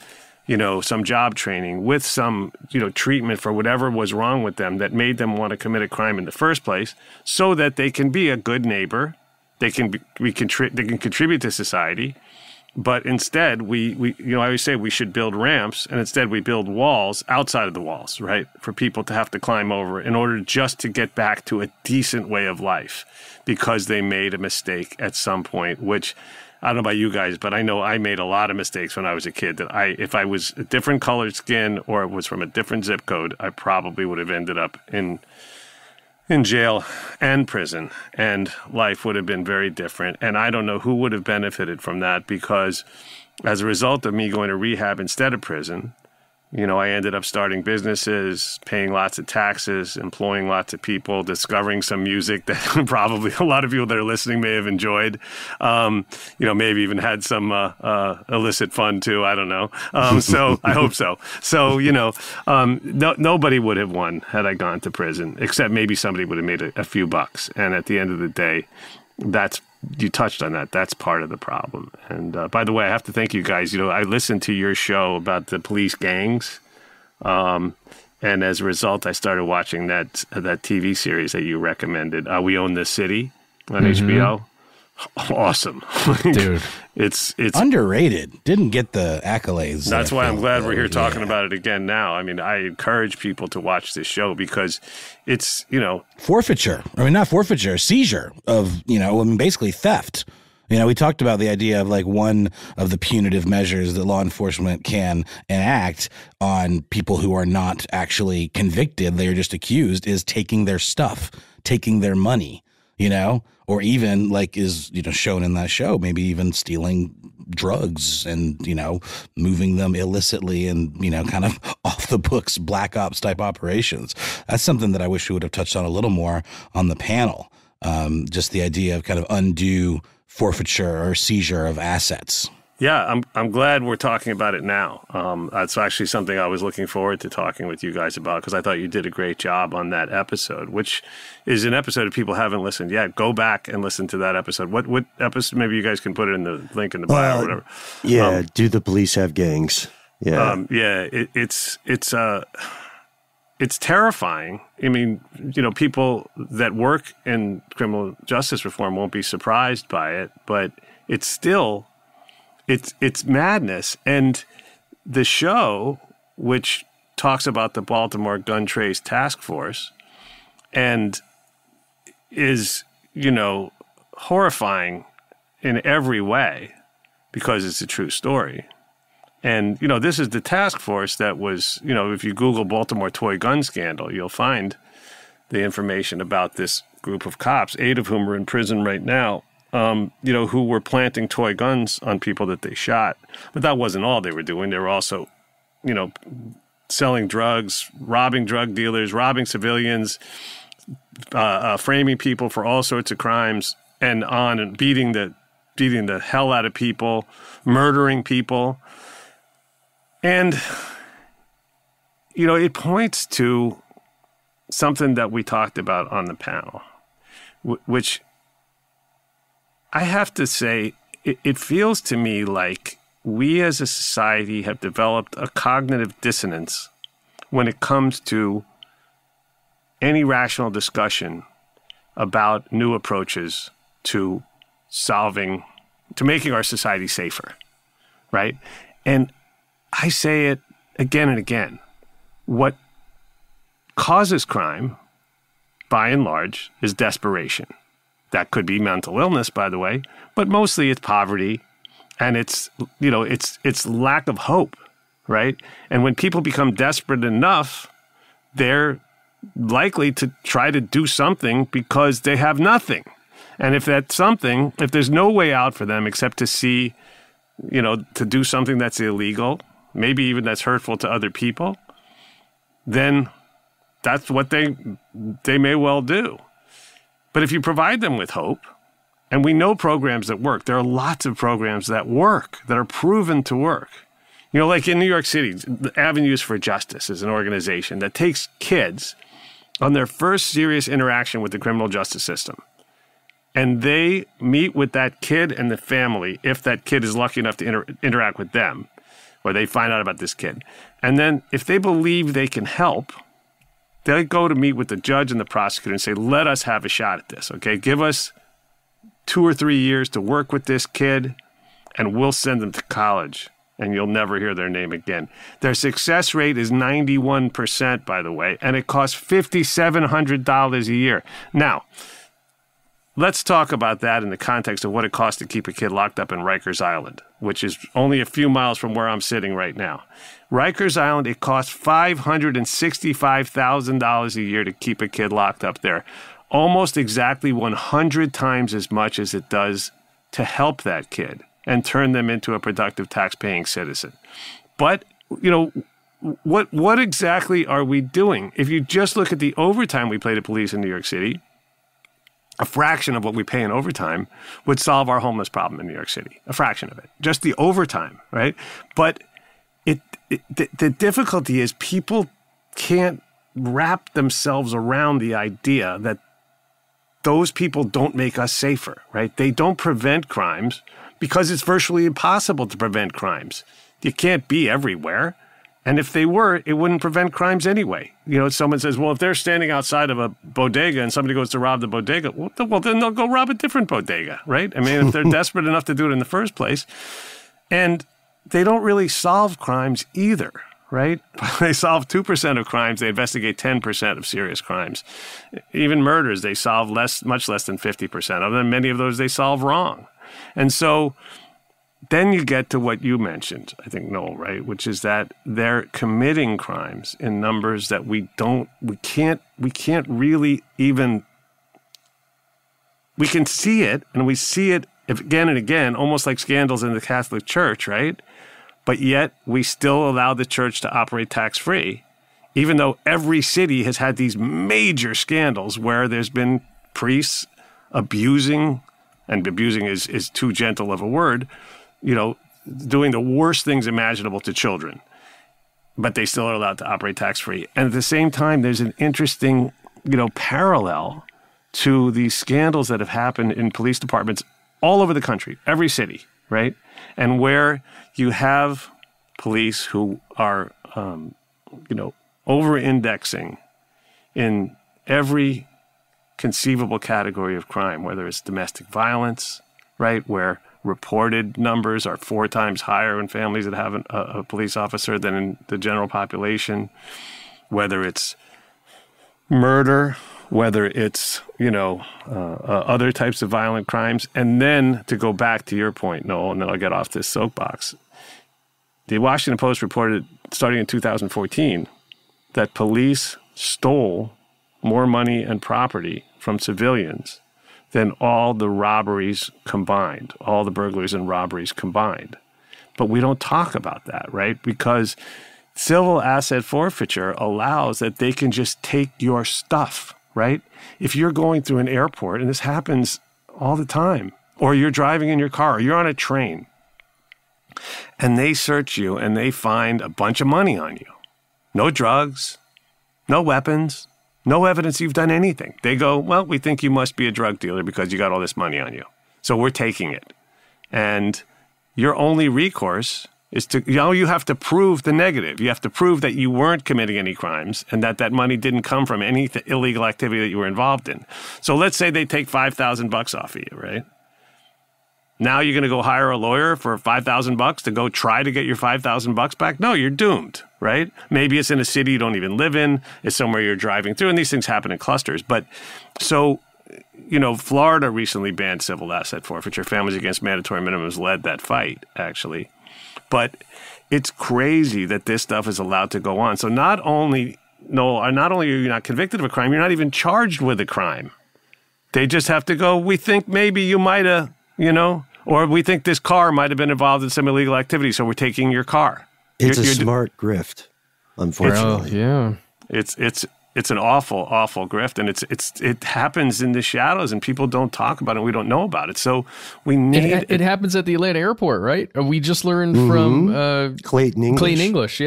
some job training, with some, treatment for whatever was wrong with them that made them want to commit a crime in the first place, so that they can be a good neighbor. They can contribute to society. But instead, I always say we should build ramps, and instead we build walls outside of the walls, right, for people to have to climb over in order just to get back to a decent way of life, because they made a mistake at some point, which I don't know about you guys, but I know I made a lot of mistakes when I was a kid that if I was a different colored skin or was from a different zip code, I probably would have ended up in jail and prison, and life would have been very different. And I don't know who would have benefited from that, because as a result of me going to rehab instead of prison, I ended up starting businesses, paying lots of taxes, employing lots of people, discovering some music that probably a lot of people that are listening may have enjoyed. Maybe even had some illicit fun too. I don't know. So I hope so. So, nobody would have won had I gone to prison, except maybe somebody would have made a few bucks. And at the end of the day, you touched on that. That's part of the problem. And by the way, I have to thank you guys. I listened to your show about the police gangs. And as a result, I started watching that TV series that you recommended, We Own This City on HBO. Awesome. Dude. It's
underrated. Didn't get the accolades.
That's why I'm glad we're here talking about it again now. I mean, I encourage people to watch this show, because it's,
forfeiture. I mean, not forfeiture, seizure of, basically theft. We talked about the idea of like one of the punitive measures that law enforcement can enact on people who are not actually convicted. They are just accused, is taking their stuff, taking their money, or even like is, shown in that show, maybe even stealing drugs and, moving them illicitly and, kind of off the books, black ops type operations. That's something that I wish we would have touched on a little more on the panel. Just the idea of kind of undue forfeiture or seizure of assets.
Yeah, I'm glad we're talking about it now. That's actually something I was looking forward to talking with you guys about, because I thought you did a great job on that episode, which is an episode if people haven't listened yet. Go back and listen to that episode. What episode? Maybe you guys can put it in the link in the bio or whatever.
Yeah, do the police have gangs? Yeah.
It's terrifying. I mean, people that work in criminal justice reform won't be surprised by it, but it's still... It's madness. And the show, which talks about the Baltimore Gun Trace Task Force and is, horrifying in every way, because it's a true story. And, this is the task force that was, if you Google Baltimore toy gun scandal, you'll find the information about this group of cops, 8 of whom are in prison right now, who were planting toy guns on people that they shot. But that wasn't all they were doing. They were also, selling drugs, robbing drug dealers, robbing civilians, framing people for all sorts of crimes. and on, and beating the hell out of people, murdering people. And, it points to something that we talked about on the panel, which I have to say, it feels to me like we as a society have developed a cognitive dissonance when it comes to any rational discussion about new approaches to making our society safer, right? And I say it again and again. What causes crime, by and large, is desperation. That could be mental illness, by the way, but mostly it's poverty and it's lack of hope, right? And when people become desperate enough, they're likely to try to do something because they have nothing. And if that's something, if there's no way out for them except to to do something that's illegal, maybe even that's hurtful to other people, then that's what they may well do. But if you provide them with hope, and we know programs that work, there are lots of programs that work, that are proven to work. Like in New York City, the Avenues for Justice is an organization that takes kids on their first serious interaction with the criminal justice system. And they meet with that kid and the family, if that kid is lucky enough to interact with them, or they find out about this kid. And then if they believe they can help, they go to meet with the judge and the prosecutor and say, let us have a shot at this, okay? Give us 2 or 3 years to work with this kid, and we'll send them to college, and you'll never hear their name again. Their success rate is 91%, by the way, and it costs $5,700 a year. Now, let's talk about that in the context of what it costs to keep a kid locked up in Rikers Island, which is only a few miles from where I'm sitting right now. Rikers Island, it costs $565,000 a year to keep a kid locked up there. Almost exactly 100 times as much as it does to help that kid and turn them into a productive tax-paying citizen. But, what exactly are we doing? If you just look at the overtime we pay to police in New York City, a fraction of what we pay in overtime would solve our homeless problem in New York City. A fraction of it. Just the overtime, right? But the difficulty is people can't wrap themselves around the idea that those people don't make us safer, right? They don't prevent crimes because it's virtually impossible to prevent crimes. You can't be everywhere. And if they were, it wouldn't prevent crimes anyway. Someone says, well, if they're standing outside of a bodega and somebody goes to rob the bodega, well, then they'll go rob a different bodega, right? I mean, if they're desperate enough to do it in the first place. And they don't really solve crimes either, right? They solve 2% of crimes. They investigate 10% of serious crimes. Even murders, they solve much less than 50% of them. Many of those they solve wrong. And so then you get to what you mentioned, I think, Noel, right? Which is that they're committing crimes in numbers that we can't really even, we can see it, and we see it again and again, almost like scandals in the Catholic Church, right? But yet we still allow the church to operate tax-free, even though every city has had these major scandals where there's been priests abusing, and abusing is too gentle of a word, doing the worst things imaginable to children, but they still are allowed to operate tax-free. And at the same time, there's an interesting, parallel to these scandals that have happened in police departments all over the country, every city, right? And where you have police who are, over-indexing in every conceivable category of crime, whether it's domestic violence, right, where reported numbers are 4 times higher in families that have a police officer than in the general population, whether it's murder, whether it's, other types of violent crimes. And then to go back to your point, Noel, and then I'll get off this soapbox. The Washington Post reported, starting in 2014, that police stole more money and property from civilians than all the robberies combined, all the burglaries and robberies combined. But we don't talk about that, right? Because civil asset forfeiture allows that they can just take your stuff, right? If you're going through an airport, and this happens all the time. Or you're driving in your car, or you're on a train, and they search you and they find a bunch of money on you. No drugs, no weapons, no evidence you've done anything. They go, well, we think you must be a drug dealer because you got all this money on you. So we're taking it. And your only recourse is to, you have to prove the negative. You have to prove that you weren't committing any crimes and that that money didn't come from any illegal activity that you were involved in. So let's say they take $5,000 off of you, right? Now you're going to go hire a lawyer for $5,000 to go try to get your $5,000 back? No, you're doomed, right? Maybe it's in a city you don't even live in. It's somewhere you're driving through, and these things happen in clusters. But so, Florida recently banned civil asset forfeiture. Families Against Mandatory Minimums led that fight, actually. But it's crazy that this stuff is allowed to go on. So not only are you not convicted of a crime, you're not even charged with a crime. They just have to go, we think maybe you might have, or we think this car might have been involved in some illegal activity, so we're taking your car.
It's a smart grift, unfortunately.
Yeah.
It's an awful, awful grift, and it happens in the shadows, and people don't talk about it. We don't know about it, so we need.
It happens at the Atlanta airport, right? We just learned from
Clayton English.
Clayton English,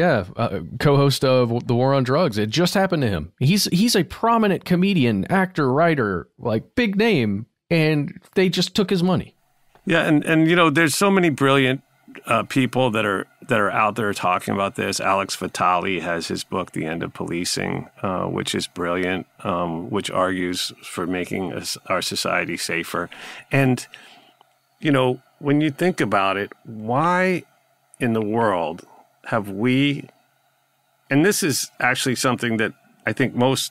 co-host of The War on Drugs. It just happened to him. He's a prominent comedian, actor, writer, like big name, and they just took his money.
Yeah, and there's so many brilliant people that are out there talking about this. Alex Vitale has his book, The End of Policing, which is brilliant, which argues for making our society safer. And, when you think about it, why in the world have we, and this is actually something that I think most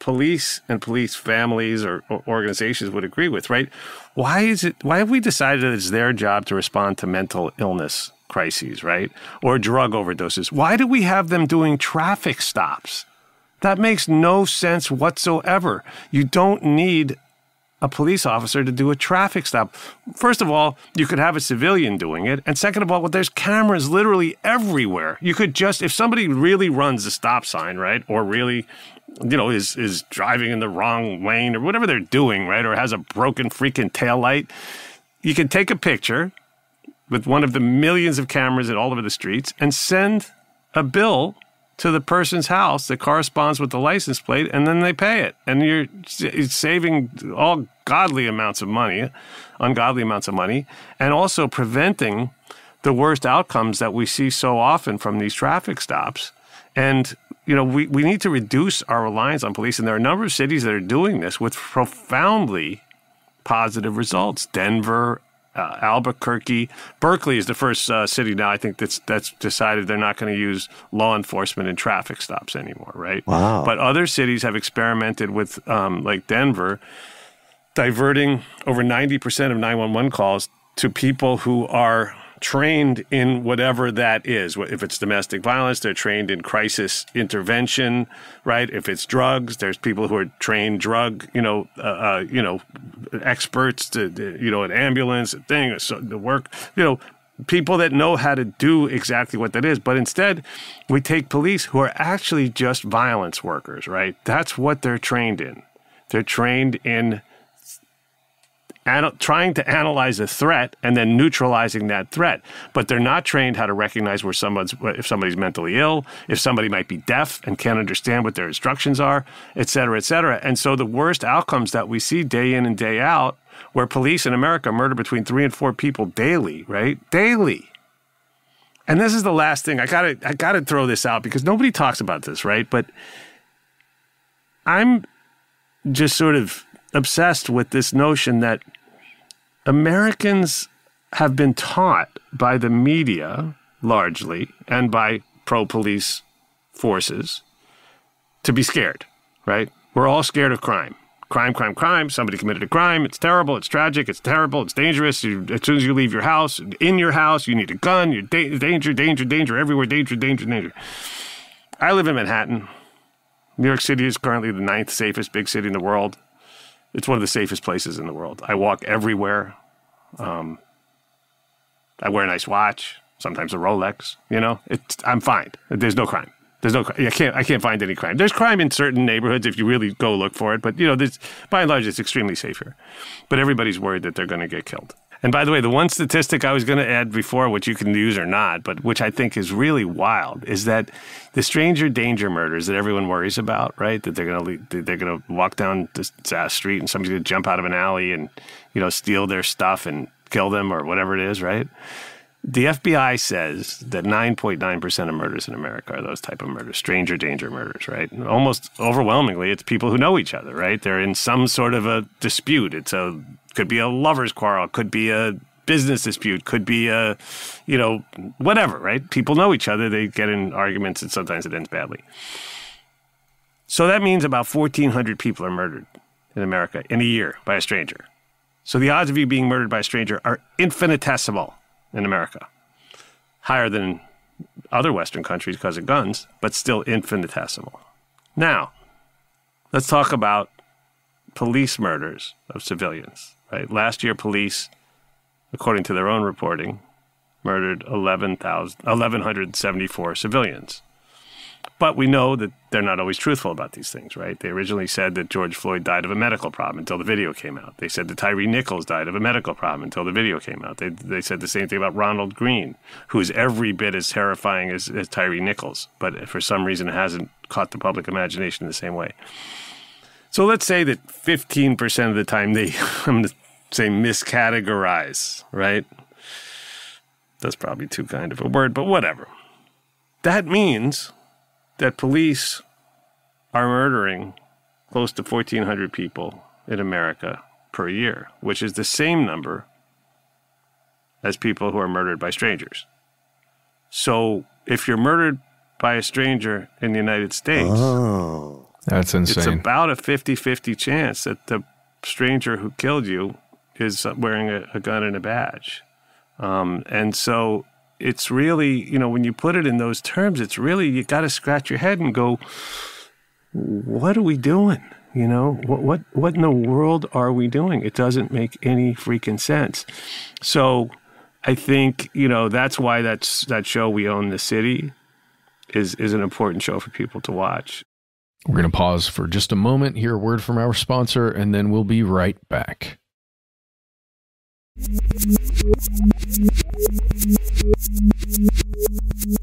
police and police families or organizations would agree with, right? Why have we decided that it's their job to respond to mental illness crises, right? Or drug overdoses? Why do we have them doing traffic stops? That makes no sense whatsoever. You don't need a police officer to do a traffic stop. First of all, you could have a civilian doing it. And second of all, there's cameras literally everywhere. You could just, if somebody really runs a stop sign, right? Or really, is driving in the wrong lane or whatever they're doing, right? Or has a broken freaking taillight, you can take a picture with one of the millions of cameras all over the streets and send a bill to the person's house that corresponds with the license plate, and then they pay it. And you're saving ungodly amounts of money, and also preventing the worst outcomes that we see so often from these traffic stops. And, we need to reduce our reliance on police. And there are a number of cities that are doing this with profoundly positive results. Denver, Albuquerque. Berkeley is the first city now, I think, that's decided they're not going to use law enforcement in traffic stops anymore, right?
Wow.
But other cities have experimented with, like Denver, diverting over 90% of 911 calls to people who are trained in whatever that is. If it's domestic violence, they're trained in crisis intervention, right? If it's drugs, there's people who are trained drug, experts to, an ambulance, the work, people that know how to do exactly what that is. But instead, we take police who are actually just violence workers, right? That's what they're trained in. They're trained in trying to analyze a threat and then neutralizing that threat. But they're not trained how to recognize if somebody's mentally ill, if somebody might be deaf and can't understand what their instructions are, et cetera, et cetera. And so the worst outcomes that we see day in and day out, where police in America murder between 3 and 4 people daily, right? Daily. And this is the last thing. I gotta throw this out because nobody talks about this, right? But I'm just sort of obsessed with this notion that Americans have been taught by the media, largely, and by pro-police forces to be scared, right? We're all scared of crime. Crime. Somebody committed a crime. It's terrible. It's tragic. It's terrible. It's dangerous. As soon as you leave your house, in your house, you need a gun. You're danger everywhere. Danger. I live in Manhattan. New York City is currently the 9th safest big city in the world. It's one of the safest places in the world. I walk everywhere. I wear a nice watch, sometimes a Rolex. I'm fine. There's no crime. There's no, I can't find any crime. There's crime in certain neighborhoods if you really go look for it, but by and large, it's extremely safe here. But everybody's worried that they're going to get killed. And by the way, the one statistic I was going to add before, which you can use or not, but which I think is really wild, is that the stranger danger murders that everyone worries about, right? That they're going to walk down the street and somebody's going to jump out of an alley and steal their stuff and kill them or whatever it is, right? The FBI says that 9.9% of murders in America are those type of murders, stranger danger murders, right? And almost overwhelmingly, it's people who know each other, right? They're in some sort of a dispute. Could be a lover's quarrel, could be a business dispute, could be a, whatever, right? People know each other. They get in arguments, and sometimes it ends badly. So that means about 1,400 people are murdered in America in a year by a stranger. So the odds of you being murdered by a stranger are infinitesimal in America. Higher than other Western countries because of guns, but still infinitesimal. Now, let's talk about police murders of civilians. Right? Last year, police, according to their own reporting, murdered 1,174 civilians. But we know that they're not always truthful about these things, right? They originally said that George Floyd died of a medical problem until the video came out. They said that Tyree Nichols died of a medical problem until the video came out. They said the same thing about Ronald Green, who's every bit as terrifying as Tyree Nichols, but for some reason it hasn't caught the public imagination the same way. So let's say that 15% of the time they, I'm going to say, miscategorize, right? That's probably too kind of a word, but whatever. That means that police are murdering close to 1,400 people in America per year, which is the same number as people who are murdered by strangers. So if you're murdered by a stranger in the United States,
that's insane.
It's about a 50-50 chance that the stranger who killed you is wearing a gun and a badge. And so it's really, when you put it in those terms, it's really, you got to scratch your head and go, what are we doing? What in the world are we doing? It doesn't make any freaking sense. So I think, that's why that show, We Own the City, is an important show for people to watch.
We're going to pause for just a moment, hear a word from our sponsor, and then we'll be right back.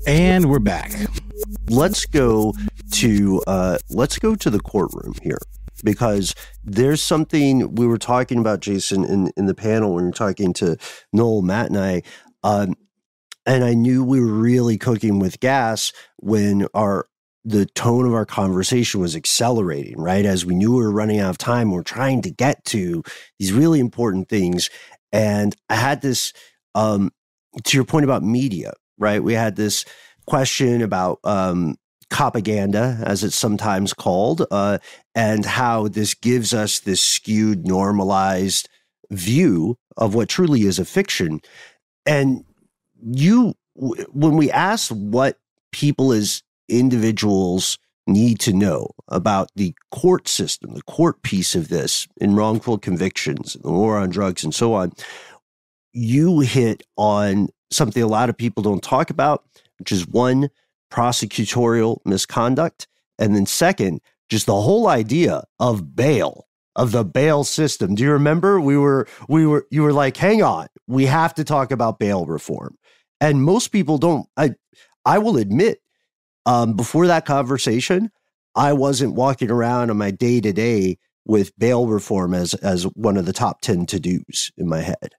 And we're back.
Let's go to the courtroom here, because there's something we were talking about, Jason, in the panel when we were talking to Noel, Matt, and I, and I knew we were really cooking with gas when the tone of our conversation was accelerating, right? As we knew we were running out of time, we're trying to get to these really important things. And I had this, to your point about media, right? We had this question about propaganda, as it's sometimes called, and how this gives us this skewed, normalized view of what truly is a fiction. And when we asked what people as individuals need to know about the court system, the court piece of this in wrongful convictions, the war on drugs and so on, you hit on something a lot of people don't talk about, which is one, prosecutorial misconduct, and then second, just the whole idea of bail, of the bail system. Do you remember you were like, hang on, we have to talk about bail reform. And most people don't. I will admit, before that conversation, I wasn't walking around on my day-to-day with bail reform as one of the top 10 to-dos in my head.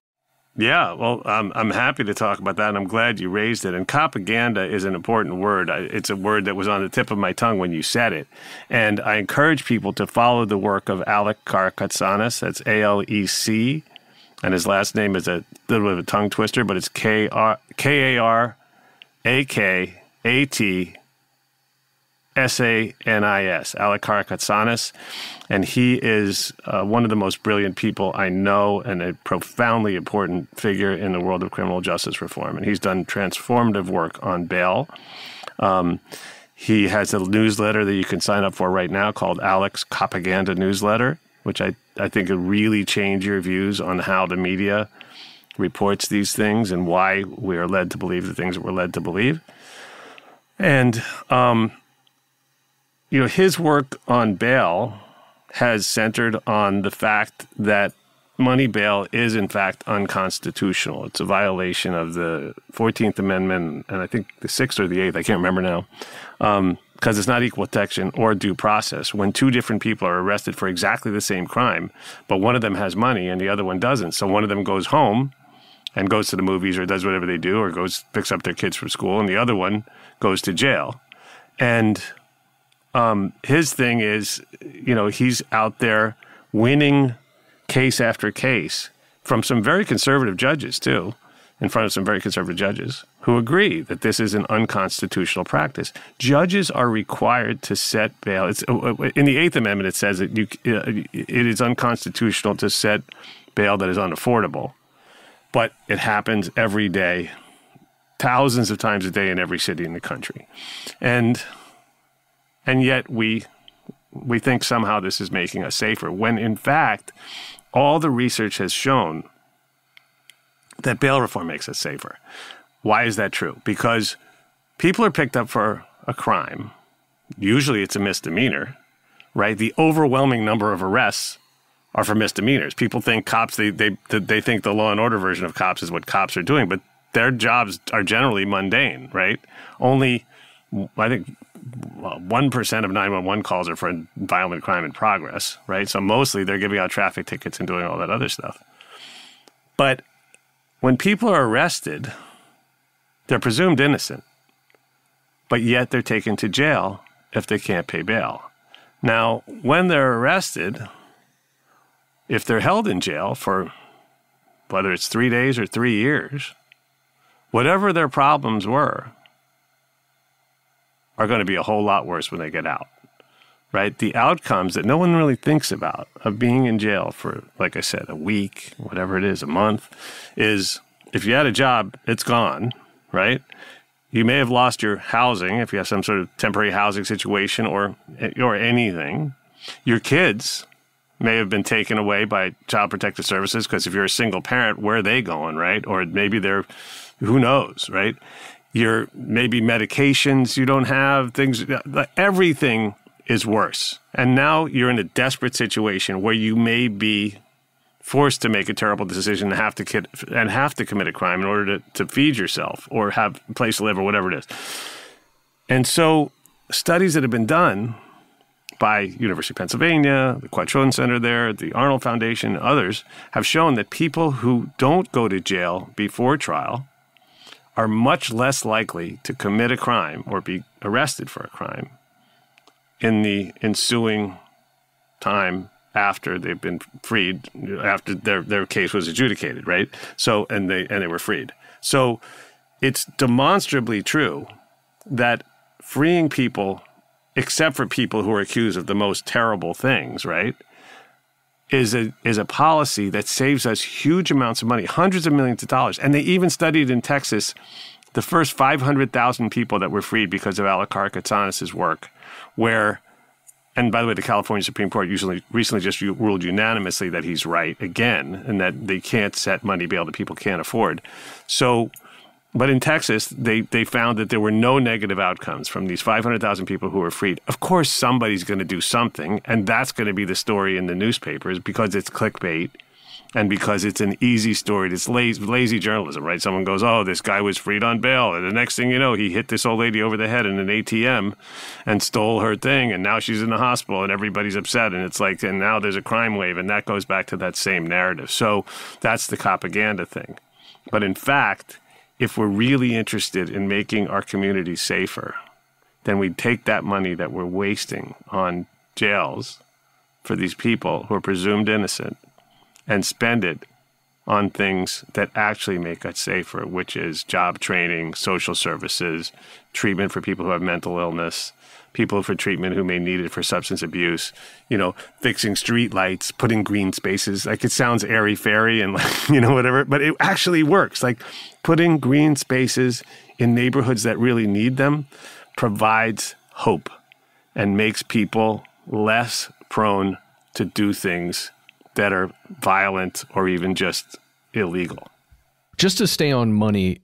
Yeah, well, I'm happy to talk about that, and I'm glad you raised it. And propaganda is an important word. It's a word that was on the tip of my tongue when you said it. And I encourage people to follow the work of Alec Karakatsanis. That's ALEC. And his last name is a little bit of a tongue twister, but it's Karakatsanis. Alec Karakatsanis. And he is one of the most brilliant people I know and a profoundly important figure in the world of criminal justice reform. And he's done transformative work on bail. He has a newsletter that you can sign up for right now called Alec's Propaganda Newsletter, which I think will really change your views on how the media reports these things and why we are led to believe the things that we're led to believe. And his work on bail has centered on the fact that money bail is, in fact, unconstitutional. It's a violation of the 14th Amendment, and I think the 6th or the 8th, I can't remember now, because it's not equal protection or due process. When two different people are arrested for exactly the same crime, but one of them has money and the other one doesn't, so one of them goes home and goes to the movies or does whatever they do or picks up their kids from school, and the other one goes to jail. And his thing is, he's out there winning case after case from some very conservative judges, too, in front of some very conservative judges who agree that this is an unconstitutional practice. Judges are required to set bail. It's in the 8th Amendment, it says that it is unconstitutional to set bail that is unaffordable. But it happens every day, thousands of times a day in every city in the country. And yet we think somehow this is making us safer, when in fact, all the research has shown that bail reform makes us safer. Why is that true? Because people are picked up for a crime. Usually it's a misdemeanor, right? The overwhelming number of arrests are for misdemeanors. People think cops, they think the law and order version of cops is what cops are doing, but their jobs are generally mundane, right? Only, I think, 1% of 911 calls are for violent crime in progress, right? So mostly they're giving out traffic tickets and doing all that other stuff. But when people are arrested, they're presumed innocent, but yet they're taken to jail if they can't pay bail. Now, when they're arrested, if they're held in jail for whether it's 3 days or 3 years, whatever their problems were are going to be a whole lot worse when they get out, right? The outcomes that no one really thinks about of being in jail for, like I said, a week, whatever it is, a month, is if you had a job, it's gone, right? You may have lost your housing if you have some sort of temporary housing situation or anything. Your kids may have been taken away by Child Protective Services because if you're a single parent, where are they going, right? Or maybe they're, who knows, right? Your maybe medications you don't have, things, everything is worse. And now you're in a desperate situation where you may be forced to make a terrible decision and have to commit a crime in order to feed yourself or have a place to live or whatever it is. And so studies that have been done by University of Pennsylvania, the Quattrone Center there, the Arnold Foundation, and others have shown that people who don't go to jail before trial are much less likely to commit a crime or be arrested for a crime in the ensuing time after they've been freed, after their case was adjudicated, right? So, and they were freed. So it's demonstrably true that freeing people, except for people who are accused of the most terrible things, right, is a policy that saves us huge amounts of money, hundreds of millions of dollars. And they even studied in Texas the first 500,000 people that were freed because of Alarcon-Katsanis' work, where, and by the way, the California Supreme Court recently just ruled unanimously that he's right again, and that they can't set money bail that people can't afford. So, but in Texas, they found that there were no negative outcomes from these 500,000 people who were freed. Of course, somebody's going to do something, and that's going to be the story in the newspapers because it's clickbait and because it's an easy story. It's lazy journalism, right? Someone goes, oh, this guy was freed on bail, and the next thing you know, he hit this old lady over the head in an ATM and stole her thing, and now she's in the hospital, and everybody's upset, and it's like, and now there's a crime wave, and that goes back to that same narrative. So that's the propaganda thing. But in fact, if we're really interested in making our communities safer, then we'd take that money that we're wasting on jails for these people who are presumed innocent and spend it on things that actually make us safer, which is job training, social services, treatment for people who have mental illness, people for treatment who may need it for substance abuse, fixing street lights, putting green spaces. Like, it sounds airy-fairy and whatever, but it actually works. Like, putting green spaces in neighborhoods that really need them provides hope and makes people less prone to do things that are violent or even just illegal.
Just to stay on money,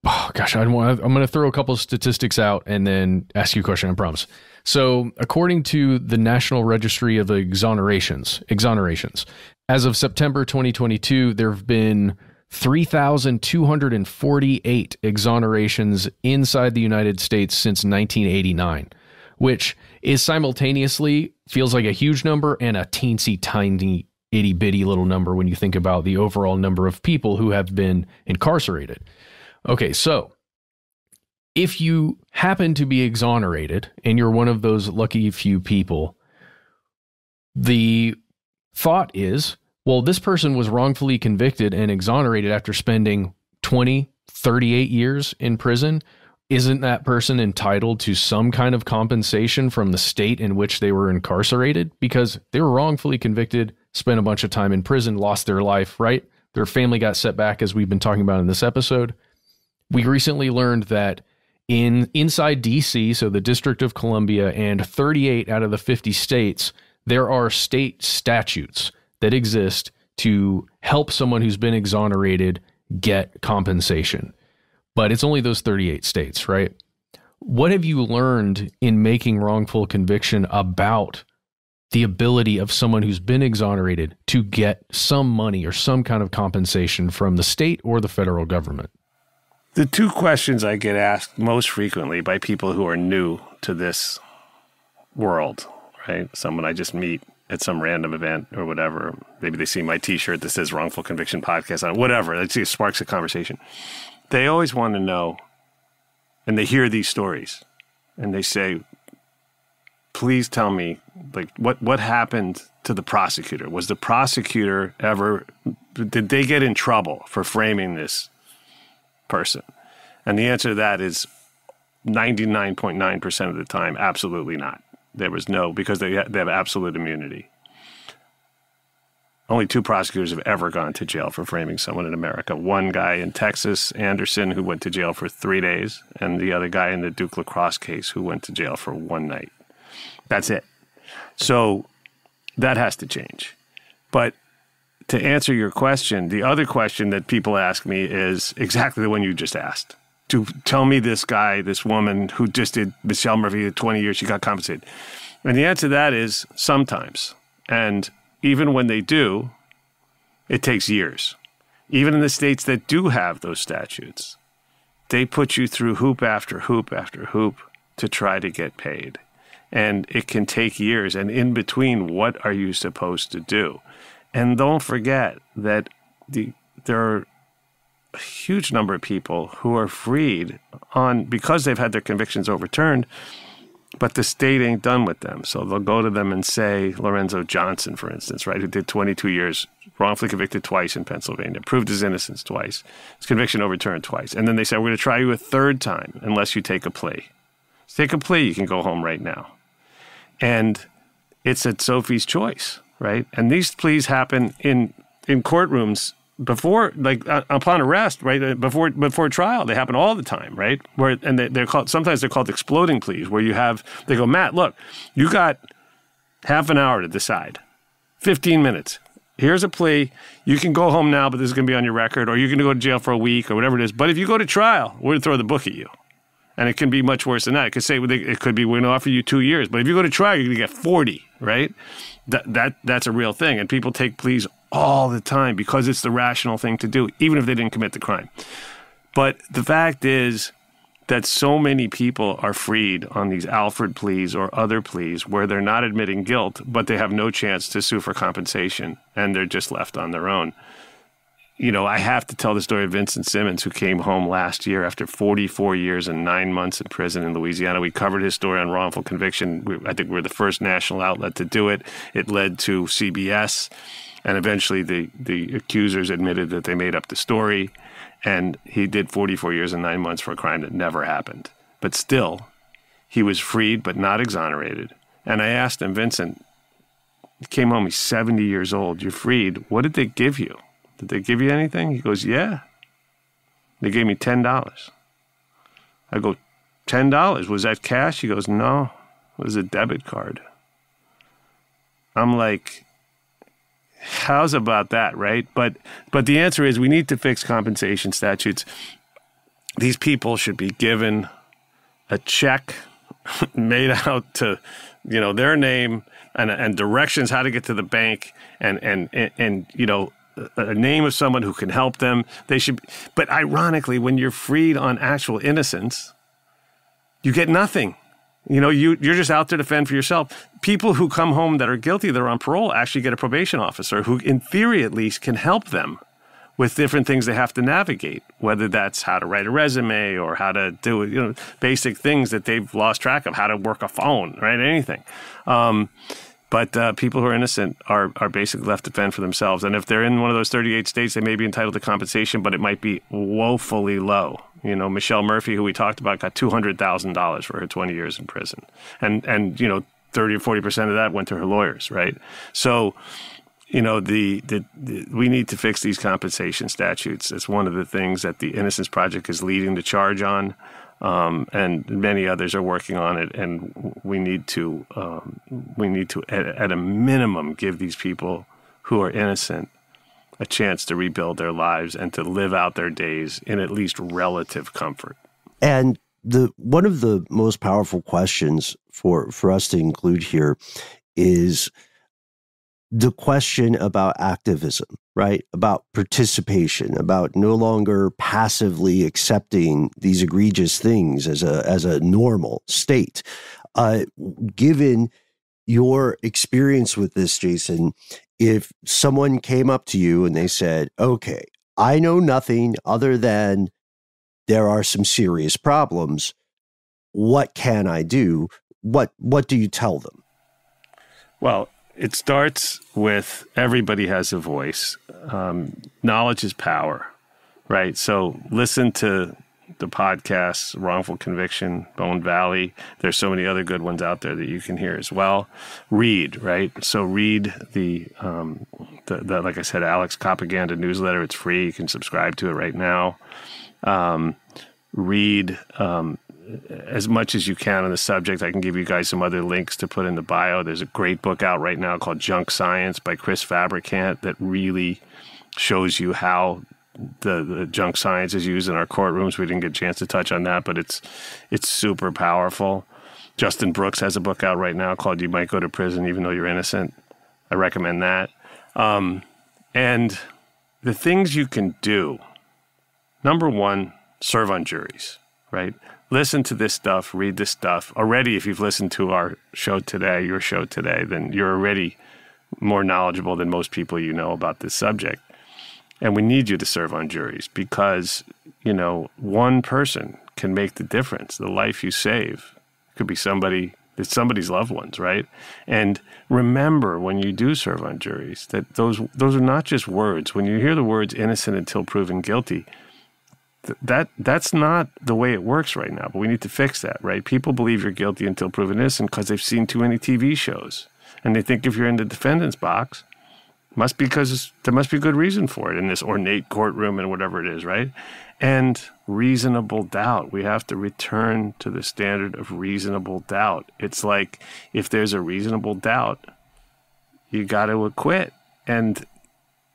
Oh, gosh, I'm going to throw a couple of statistics out and then ask you a question, I promise. So according to the National Registry of Exonerations, as of September 2022, there have been 3,248 exonerations inside the United States since 1989, which is simultaneously feels like a huge number and a teensy tiny itty bitty little number when you think about the overall number of people who have been incarcerated. Okay, so if you happen to be exonerated and you're one of those lucky few people, the thought is, well, this person was wrongfully convicted and exonerated after spending 20, 38 years in prison. Isn't that person entitled to some kind of compensation from the state in which they were incarcerated? Because they were wrongfully convicted, spent a bunch of time in prison, lost their life, right? Their family got set back, as we've been talking about in this episode. We recently learned that inside DC, so the District of Columbia, and 38 out of the 50 states, there are state statutes that exist to help someone who's been exonerated get compensation. But it's only those 38 states, right? What have you learned in making wrongful conviction about the ability of someone who's been exonerated to get some money or some kind of compensation from the state or the federal government?
The two questions I get asked most frequently by people who are new to this world, right? Someone I just meet at some random event or whatever. Maybe they see my T-shirt that says Wrongful Conviction Podcast on it, whatever. It sparks a conversation. They always want to know, and they hear these stories, and they say, please tell me, like, what happened to the prosecutor? Was the prosecutor did they get in trouble for framing this person? And the answer to that is 99.9% of the time, absolutely not. There was no, because they have absolute immunity. Only 2 prosecutors have ever gone to jail for framing someone in America. One guy in Texas, Anderson, who went to jail for 3 days, and the other guy in the Duke lacrosse case who went to jail for 1 night. That's it. So that has to change. But to answer your question, the other question that people ask me is exactly the one you just asked. To tell me this guy, this woman who just did Michelle Murphy 20 years, she got compensated. And the answer to that is sometimes. And even when they do, it takes years. Even in the states that do have those statutes, they put you through hoop after hoop after hoop to try to get paid. And it can take years. And in between, what are you supposed to do? And don't forget that there are a huge number of people who are freed because they've had their convictions overturned, but the state ain't done with them. So they'll go to them and say, Lorenzo Johnson, for instance, right, who did 22 years, wrongfully convicted twice in Pennsylvania, proved his innocence twice, his conviction overturned twice. And then they say, we're going to try you a 3rd time unless you take a plea. Take a plea, you can go home right now. And it's at Sophie's choice, right? And these pleas happen in courtrooms before, like upon arrest, right? Before trial, they happen all the time, right? They're called, sometimes they're called exploding pleas, where they go, Matt, look, you got half an hour to decide, 15 minutes. Here's a plea. You can go home now, but this is going to be on your record, or you're going to go to jail for a week or whatever it is. But if you go to trial, we're going to throw the book at you. And it can be much worse than that. It could say it could be we're going to offer you 2 years, but if you go to trial, you're going to get 40, right? That's a real thing, and people take pleas all the time because it's the rational thing to do, even if they didn't commit the crime. But the fact is that so many people are freed on these Alford pleas or other pleas where they're not admitting guilt, but they have no chance to sue for compensation, and they're just left on their own. You know, I have to tell the story of Vincent Simmons, who came home last year after 44 years and 9 months in prison in Louisiana. We covered his story on wrongful conviction. I think we're the first national outlet to do it. It led to CBS, and eventually the accusers admitted that they made up the story, and he did 44 years and 9 months for a crime that never happened. But still, he was freed but not exonerated. And I asked him, Vincent, he came home, he's 70 years old, you're freed. What did they give you? Did they give you anything? He goes, yeah. They gave me $10. I go, $10? Was that cash? He goes, no, it was a debit card. I'm like, how's about that, right? But the answer is we need to fix compensation statutes. these people should be given a check made out to, their name and directions how to get to the bank and a name of someone who can help them. They should. But ironically, when you're freed on actual innocence, you get nothing. You're just out there to fend for yourself. People who come home that are guilty, that are on parole, actually get a probation officer who, in theory at least, can help them with different things they have to navigate, whether that's how to write a resume or how to do, basic things that they've lost track of, how to work a phone, right? Anything. But people who are innocent are basically left to fend for themselves. And if they're in one of those 38 states, they may be entitled to compensation, but it might be woefully low. Michelle Murphy, who we talked about, got $200,000 for her 20 years in prison. And 30 or 40% of that went to her lawyers, right? So, we need to fix these compensation statutes. It's one of the things that the Innocence Project is leading the charge on. And many others are working on it, and we need to at a minimum give these people who are innocent a chance to rebuild their lives and to live out their days in at least relative comfort.
And one of the most powerful questions for us to include here is the question about activism, right? About participation, about no longer passively accepting these egregious things as a normal state. Given your experience with this, Jason, if someone came up to you and they said, okay, I know nothing other than there are some serious problems, what can I do? What do you tell them?
Well, it starts with everybody has a voice. Knowledge is power, right? So listen to the podcasts, Wrongful Conviction, Bone Valley. There's so many other good ones out there that you can hear as well. Read, right? So read the like I said, Alex Copaganda newsletter. It's free. You can subscribe to it right now. Read as much as you can on the subject. I can give you guys some other links to put in the bio. There's a great book out right now called Junk Science by Chris Fabricant that really shows you how the junk science is used in our courtrooms. We didn't get a chance to touch on that, but it's super powerful. Justin Brooks has a book out right now called You Might Go to Prison Even Though You're Innocent. I recommend that. And the things you can do, number one, serve on juries, right? Listen to this stuff, read this stuff. Already, if you've listened to your show today, then you're already more knowledgeable than most people you know about this subject. And we need you to serve on juries because, one person can make the difference. The life you save could be somebody's loved ones, right? And remember when you do serve on juries that those are not just words. When you hear the words innocent until proven guilty, that's not the way it works right now, but we need to fix that, right? People believe you're guilty until proven innocent because they've seen too many TV shows. And they think if you're in the defendant's box, there must be a good reason for it in this ornate courtroom and whatever it is, right? And reasonable doubt. We have to return to the standard of reasonable doubt. It's like if there's a reasonable doubt, you got to acquit. And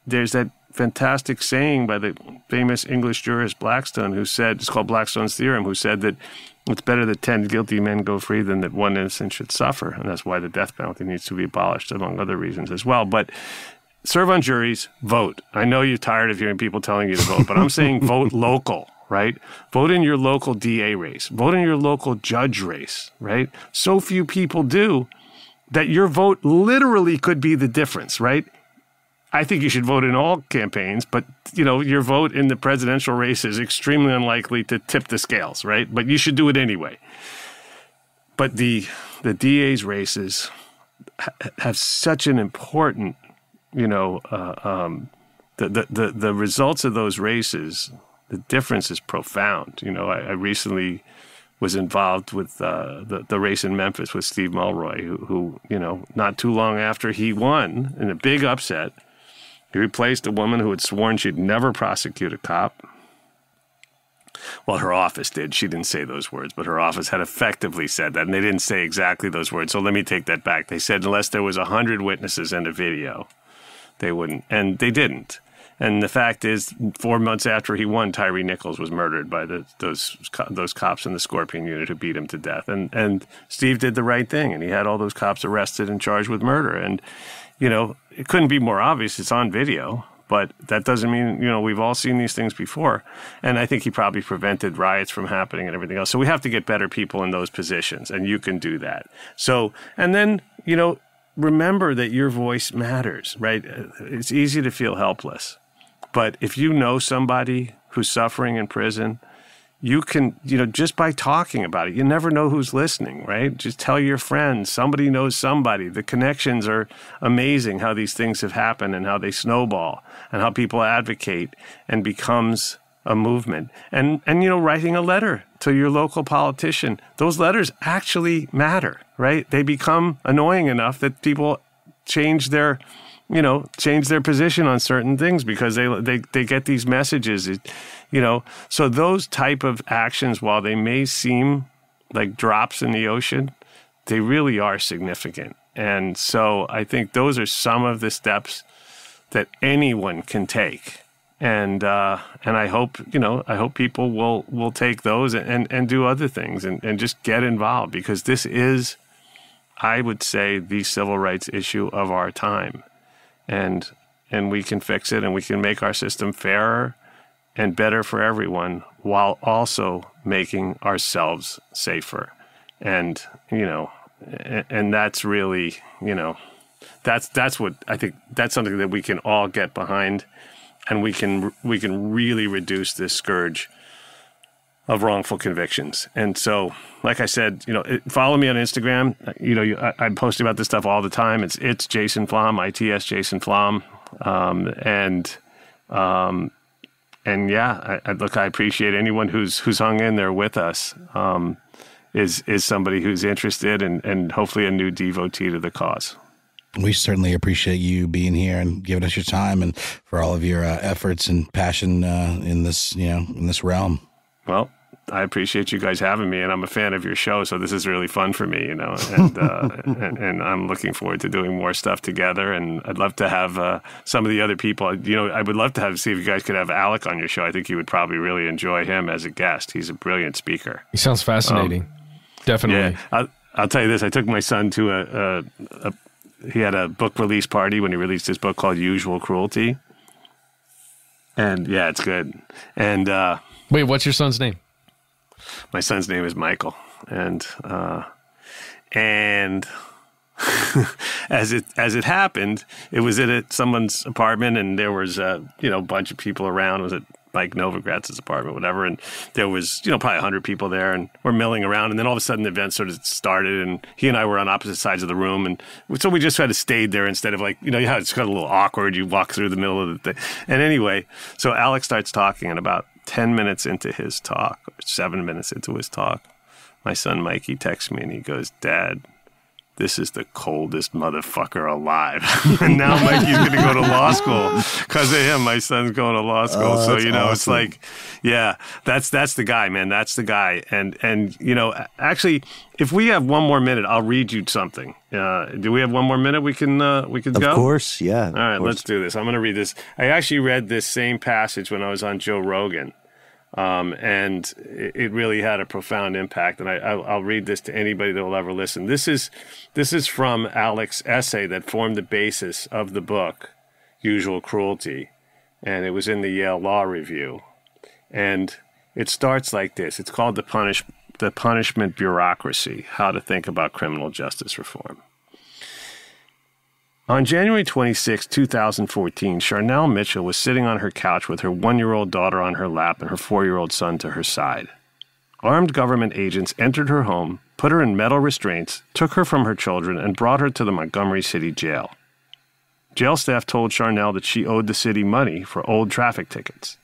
there's that fantastic saying by the famous English jurist Blackstone who said, it's called Blackstone's theorem, who said that it's better that 10 guilty men go free than that one innocent should suffer. And that's why the death penalty needs to be abolished, among other reasons as well. But serve on juries, vote. I know you're tired of hearing people telling you to vote, but I'm saying vote local, right? Vote in your local DA race. Vote in your local judge race, right? So few people do that your vote literally could be the difference, right? I think you should vote in all campaigns, but your vote in the presidential race is extremely unlikely to tip the scales, right? But you should do it anyway. But the DA's races have such an important, the results of those races, the difference is profound. I recently was involved with the race in Memphis with Steve Mulroy, who not too long after he won in a big upset, he replaced a woman who had sworn she'd never prosecute a cop. Well, her office did. She didn't say those words, but her office had effectively said that, and they didn't say exactly those words. So let me take that back. They said unless there was 100 witnesses and a video, they wouldn't, and they didn't. And the fact is, 4 months after he won, Tyree Nichols was murdered by those cops in the Scorpion unit who beat him to death. And Steve did the right thing, and he had all those cops arrested and charged with murder. And, you know, it couldn't be more obvious. It's on video. But that doesn't mean, you know, we've all seen these things before. And I think he probably prevented riots from happening and everything else. So we have to get better people in those positions, and you can do that. So, and then, you know, remember that your voice matters, right? It's easy to feel helpless. But if you know somebody who's suffering in prison, you can, you know, just by talking about it, you never know who's listening, right? Just tell your friends. Somebody knows somebody. The connections are amazing, how these things have happened and how they snowball and how people advocate and becomes a movement. And you know, writing a letter to your local politician, those letters actually matter, right? They become annoying enough that people change their position on certain things because they get these messages, you know. So those type of actions, while they may seem like drops in the ocean, they really are significant. And so I think those are some of the steps that anyone can take. And I hope, you know, people will take those and do other things and just get involved, because this is, I would say, the civil rights issue of our time. And we can fix it, and we can make our system fairer and better for everyone, while also making ourselves safer. And, you know, and that's really, you know, that's what I think, that's something that we can all get behind, and we can really reduce this scourge of wrongful convictions. And so, like I said, you know, follow me on Instagram. You know, I post about this stuff all the time. It's Jason Flom, ITS Jason Flom. And yeah, I appreciate anyone who's hung in there with us, is somebody who's interested and hopefully a new devotee to the cause.
We certainly appreciate you being here and giving us your time, and for all of your efforts and passion in this realm. Well, I appreciate you guys having me, and I'm a fan of your show, so this is really fun for me, you know, and I'm looking forward to doing more stuff together, and I'd love to have some of the other people, you know, I would love to see if you guys could have Alec on your show. I think you would probably really enjoy him as a guest. He's a brilliant speaker.
He sounds fascinating. Definitely.
Yeah, I'll tell you this. I took my son to he had a book release party when he released his book called Usual Cruelty. And yeah, it's good. And
wait, what's your son's name?
My son's name is Michael. And as it happened, it was at someone's apartment, and there was a bunch of people around. It was at Mike Novogratz's apartment, whatever, and there was probably 100 people there, and we're milling around, and then all of a sudden the event sort of started, and he and I were on opposite sides of the room, and so we just kind of stayed there instead of how it's kind of a little awkward. You walk through the middle of the thing, and anyway, so Alex starts talking, and about 10 minutes into his talk, or 7 minutes into his talk, my son Mikey texts me, and he goes, "Dad, this is the coldest motherfucker alive." And now Mikey's going to go to law school because of him. My son's going to law school. So,
awesome.
It's like, yeah, that's the guy, man. That's the guy. And actually, if we have one more minute, I'll read you something. Do we have one more minute we can go?
Of course, yeah.
All right, let's do this. I'm going to read this. I actually read this same passage when I was on Joe Rogan. And it really had a profound impact. And I'll read this to anybody that will ever listen. This is from Alex's essay that formed the basis of the book, Usual Cruelty. And it was in the Yale Law Review. And it starts like this. It's called The Punishment Bureaucracy, How to Think About Criminal Justice Reform. On January 26, 2014, Charnel Mitchell was sitting on her couch with her 1-year-old daughter on her lap and her 4-year-old son to her side. Armed government agents entered her home, put her in metal restraints, took her from her children, and brought her to the Montgomery City Jail. Jail staff told Charnel that she owed the city money for old traffic tickets.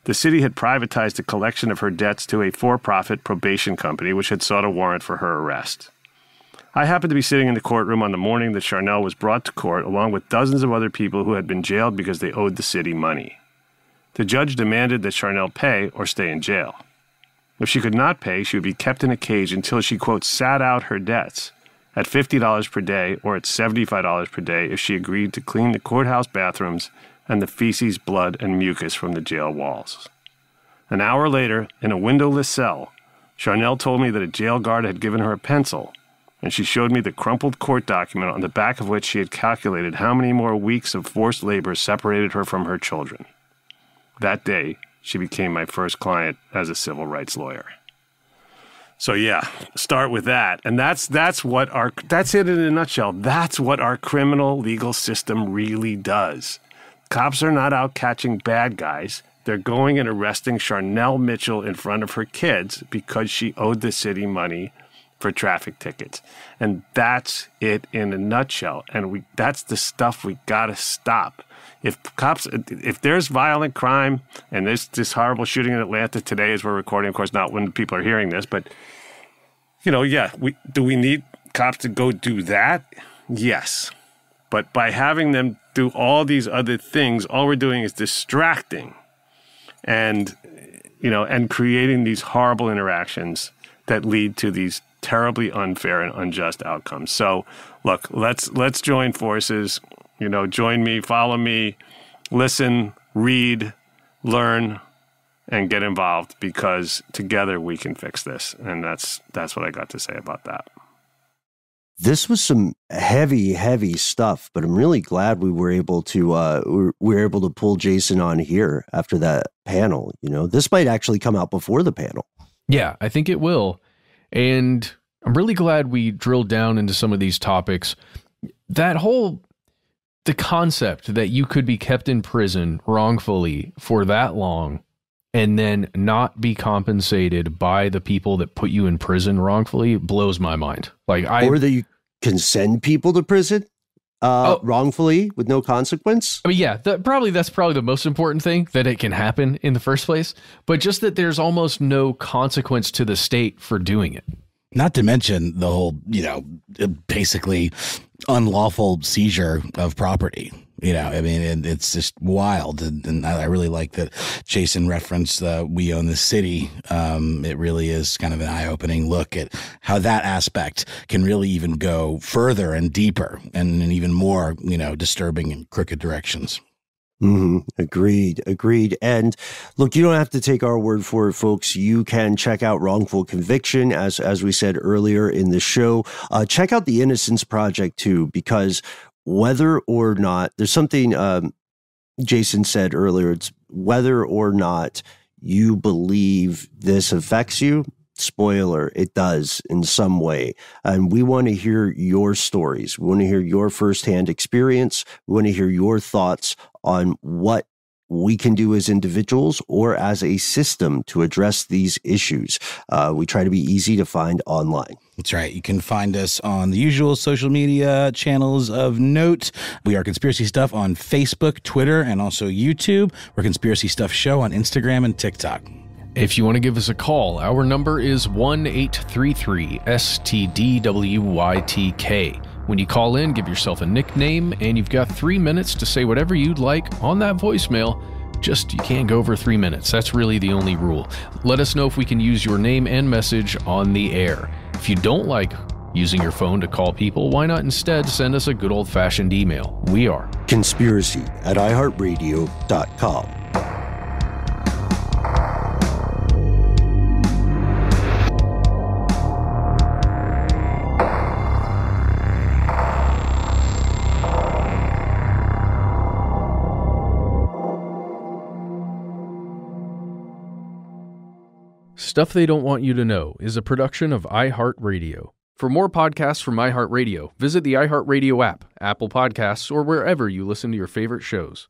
The city had privatized the collection of her debts to a for-profit probation company which had sought a warrant for her arrest. I happened to be sitting in the courtroom on the morning that Charnel was brought to court, along with dozens of other people who had been jailed because they owed the city money. The judge demanded that Charnel pay or stay in jail. If she could not pay, she would be kept in a cage until she, quote, sat out her debts at $50 per day or at $75 per day if she agreed to clean the courthouse bathrooms, and the feces, blood, and mucus from the jail walls. An hour later, in a windowless cell, Charnel told me that a jail guard had given her a pencil, and she showed me the crumpled court document on the back of which she had calculated how many more weeks of forced labor separated her from her children. That day, she became my first client as a civil rights lawyer. So yeah, start with that. And that's it in a nutshell. That's what our criminal legal system really does. Cops are not out catching bad guys. They're going and arresting Charnel Mitchell in front of her kids because she owed the city money for traffic tickets. And that's it in a nutshell. And that's the stuff we got to stop. If there's violent crime, and there's this horrible shooting in Atlanta today as we're recording, of course, not when people are hearing this, but, do we need cops to go do that? Yes. But by having them do all these other things, all we're doing is distracting and creating these horrible interactions that lead to these terribly unfair and unjust outcomes. So, look, let's join forces. Join me, follow me, listen, read, learn, and get involved, because together we can fix this. And that's what I got to say about that.
This was some heavy stuff, but I'm really glad we were able to pull Jason on here after that panel. This might actually come out before the panel.
Yeah, I think it will. And I'm really glad we drilled down into some of these topics. The concept that you could be kept in prison wrongfully for that long and then not be compensated by the people that put you in prison wrongfully blows my mind. Or that you can send people to prison wrongfully with no consequence. I mean, yeah, that's probably the most important thing, that it can happen in the first place, but just that there's almost no consequence to the state for doing it.
Not to mention the whole, basically unlawful seizure of property. It's just wild. And I really like that Jason referenced We Own the City. It really is kind of an eye-opening look at how that aspect can really even go further and deeper and in even more, disturbing and crooked directions.
Mm-hmm. Agreed. And look, you don't have to take our word for it, folks. You can check out Wrongful Conviction, as we said earlier in the show. Check out the Innocence Project too, because whether or not there's something Jason said earlier, it's whether or not you believe this affects you. Spoiler, it does in some way. And we want to hear your stories. We want to hear your firsthand experience. We want to hear your thoughts on what we can do as individuals or as a system to address these issues. We try to be easy to find online.
That's right. You can find us on the usual social media channels of note. We are Conspiracy Stuff on Facebook, Twitter, and also YouTube. We're Conspiracy Stuff Show on Instagram and TikTok.
If you want to give us a call, our number is 1-833-STDWYTK. When you call in, give yourself a nickname, and you've got 3 minutes to say whatever you'd like on that voicemail. Just, you can't go over 3 minutes. That's really the only rule. Let us know if we can use your name and message on the air. If you don't like using your phone to call people, why not instead send us a good old-fashioned email? We are
conspiracy@iHeartRadio.com.
Stuff They Don't Want You to Know is a production of iHeartRadio. For more podcasts from iHeartRadio, visit the iHeartRadio app, Apple Podcasts, or wherever you listen to your favorite shows.